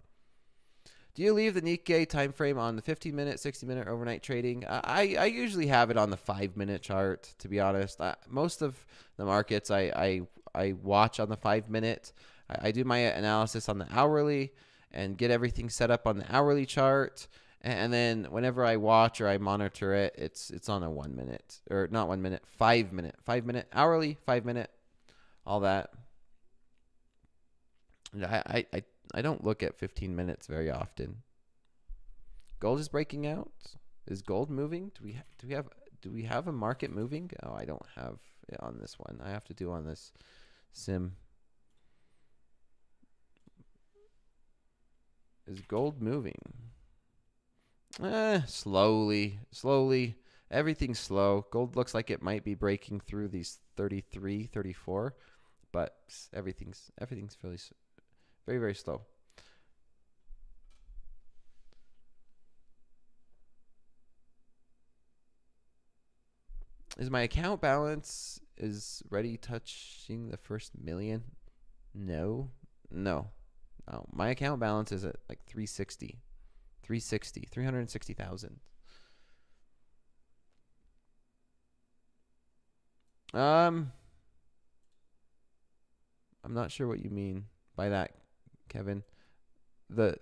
Do you leave the Nikkei time frame on the 15-minute, 60-minute overnight trading? I usually have it on the 5-minute chart, to be honest. Most of the markets I watch on the 5-minute. I do my analysis on the hourly and get everything set up on the hourly chart. And then whenever I watch or I monitor it, it's on a 1-minute, or not 1 minute, 5-minute. 5-minute, hourly, 5-minute, all that. I don't look at 15 minutes very often. Gold is breaking out. Is gold moving? Do we have a market moving? Oh, I don't have it on this one. I have to do on this sim. Is gold moving? Slowly. Everything's slow. Gold looks like it might be breaking through these 33, 34, but everything's fairly very, very slow. Is my account balance ready touching the first million? No. Oh, my account balance is at like 360,000. I'm not sure what you mean by that, Kevin. The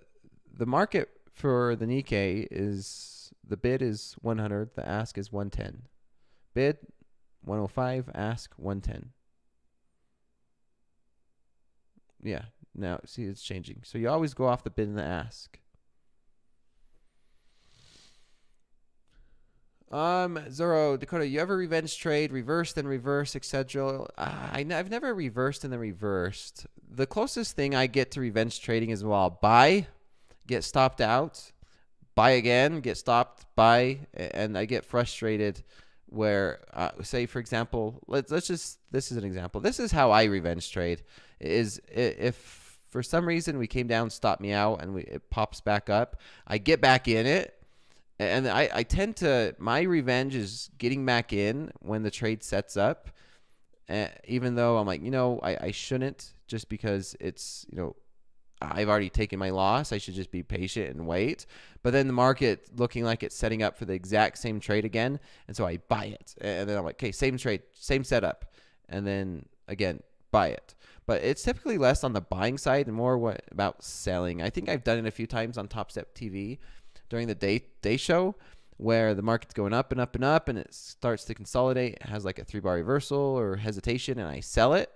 market for the Nikkei is, the bid is 100, the ask is 110. Bid 105, ask 110. Yeah, now see it's changing. So you always go off the bid and the ask. Zoro, Dakota, you ever revenge trade, reverse then reverse, etc.? I've never reversed and then reversed. The closest thing I get to revenge trading is, well, I'll buy, get stopped out, buy again, get stopped, buy, and I get frustrated where, say, for example, let's just, this is an example. This is how I revenge trade, is if for some reason we came down, stopped me out, and it pops back up, I get back in it. And I tend to, my revenge is getting back in when the trade sets up, even though I'm like, I shouldn't, just because it's, I've already taken my loss. I should just be patient and wait. But then the market looking like it's setting up for the exact same trade again. And so I buy it. And then I'm like, okay, same trade, same setup. And then again, buy it. But it's typically less on the buying side and more about selling. I think I've done it a few times on Topstep TV during the day show, where the market's going up and up and up, and it starts to consolidate. It has like a 3-bar reversal or hesitation, and I sell it,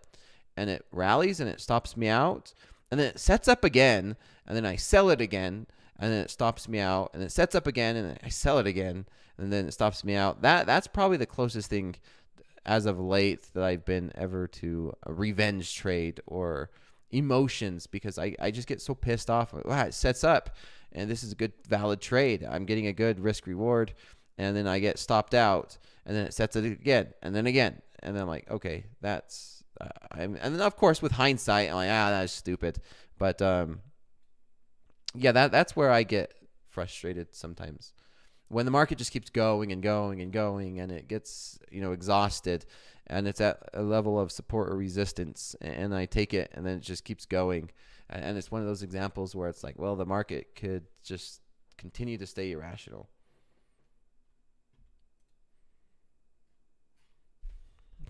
and it rallies and it stops me out, and then it sets up again, and then I sell it again, and then it stops me out, and it sets up again, and I sell it again, and then it stops me out. That's probably the closest thing as of late that I've been ever to a revenge trade or emotions, because I just get so pissed off. Wow, it sets up, and this is a good valid trade. I'm getting a good risk reward, and then I get stopped out, and then it sets it again, and then again, and then I'm like, okay, that's and then of course with hindsight, I'm like, that's stupid. But yeah, that's where I get frustrated sometimes, when the market just keeps going and going and going, and it gets, exhausted, and it's at a level of support or resistance, and I take it, and then it just keeps going. And it's one of those examples where it's like, well, the market could just continue to stay irrational.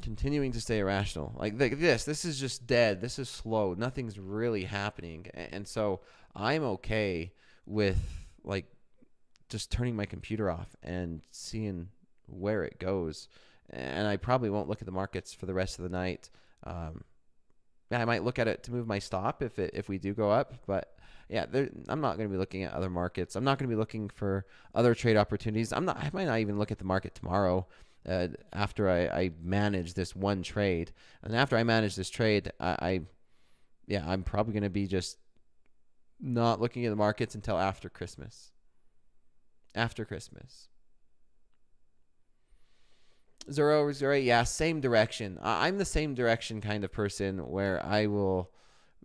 Continuing to stay irrational. Like this is just dead. This is slow. Nothing's really happening. And so I'm okay with like just turning my computer off and seeing where it goes. And I probably won't look at the markets for the rest of the night. I might look at it to move my stop if we do go up, but yeah, I'm not going to be looking at other markets. I'm not going to be looking for other trade opportunities. I might not even look at the market tomorrow after I manage this one trade. And after I manage this trade, I'm probably going to be just not looking at the markets until after Christmas. After Christmas. Zero, yeah, same direction. I'm the same direction kind of person where I will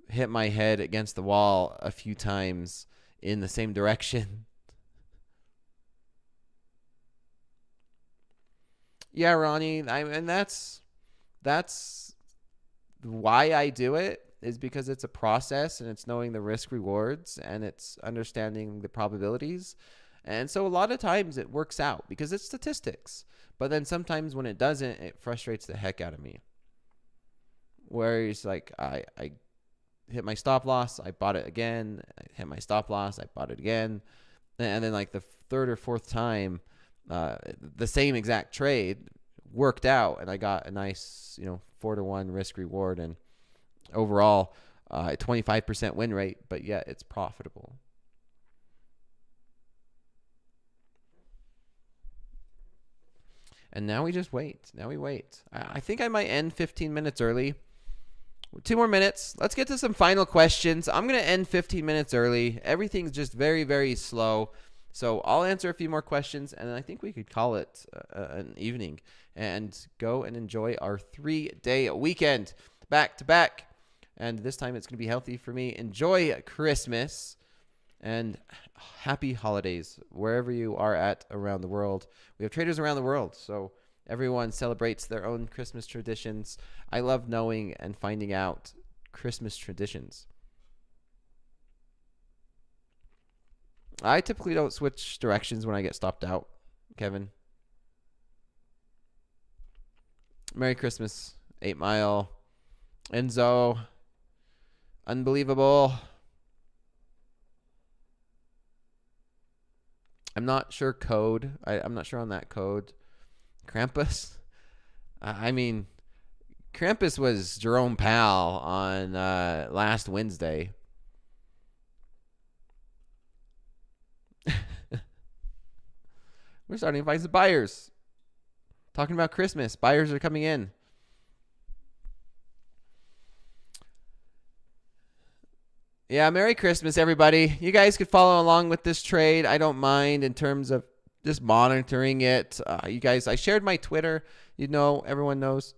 hit my head against the wall a few times in the same direction. Yeah, Ronnie, and that's why I do it, is because it's a process, and it's knowing the risk rewards, and it's understanding the probabilities. And so a lot of times it works out because it's statistics. But then sometimes when it doesn't, it frustrates the heck out of me. Where it's like, I hit my stop loss, I bought it again. I hit my stop loss, I bought it again. And then like the third or fourth time, the same exact trade worked out, and I got a nice, 4-to-1 risk reward, and overall, 25% win rate, but yet it's profitable. And now we just wait. Now we wait. I think I might end 15 minutes early. 2 more minutes. Let's get to some final questions. I'm going to end 15 minutes early. Everything's just very, very slow. So I'll answer a few more questions, and I think we could call it an evening and go and enjoy our 3-day weekend back to back. And this time it's going to be healthy for me. Enjoy Christmas and happy holidays wherever you are at around the world. We have traders around the world, so everyone celebrates their own Christmas traditions. I love knowing and finding out Christmas traditions. I typically don't switch directions when I get stopped out, Kevin. Merry Christmas, 8 Mile. Enzo. Unbelievable. I'm not sure code. I'm not sure on that code. Krampus. Krampus was Jerome Powell on last Wednesday. We're starting to find some buyers. Talking about Christmas. Buyers are coming in. Yeah, Merry Christmas, everybody. You guys could follow along with this trade. I don't mind in terms of just monitoring it. You guys, I shared my Twitter. Everyone knows.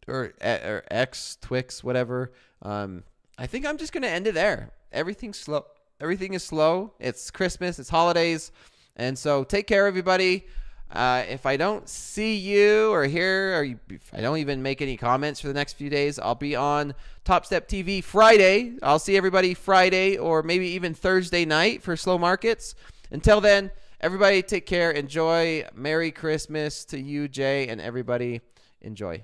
Or X, Twix, whatever. I think I'm just going to end it there. Everything's slow. Everything is slow. It's Christmas. It's holidays. And so take care, everybody. If I don't see you or hear, or if I don't even make any comments for the next few days, I'll be on Topstep TV Friday. I'll see everybody Friday or maybe even Thursday night for slow markets. Until then, everybody take care. Enjoy. Merry Christmas to you, Jay, and everybody enjoy.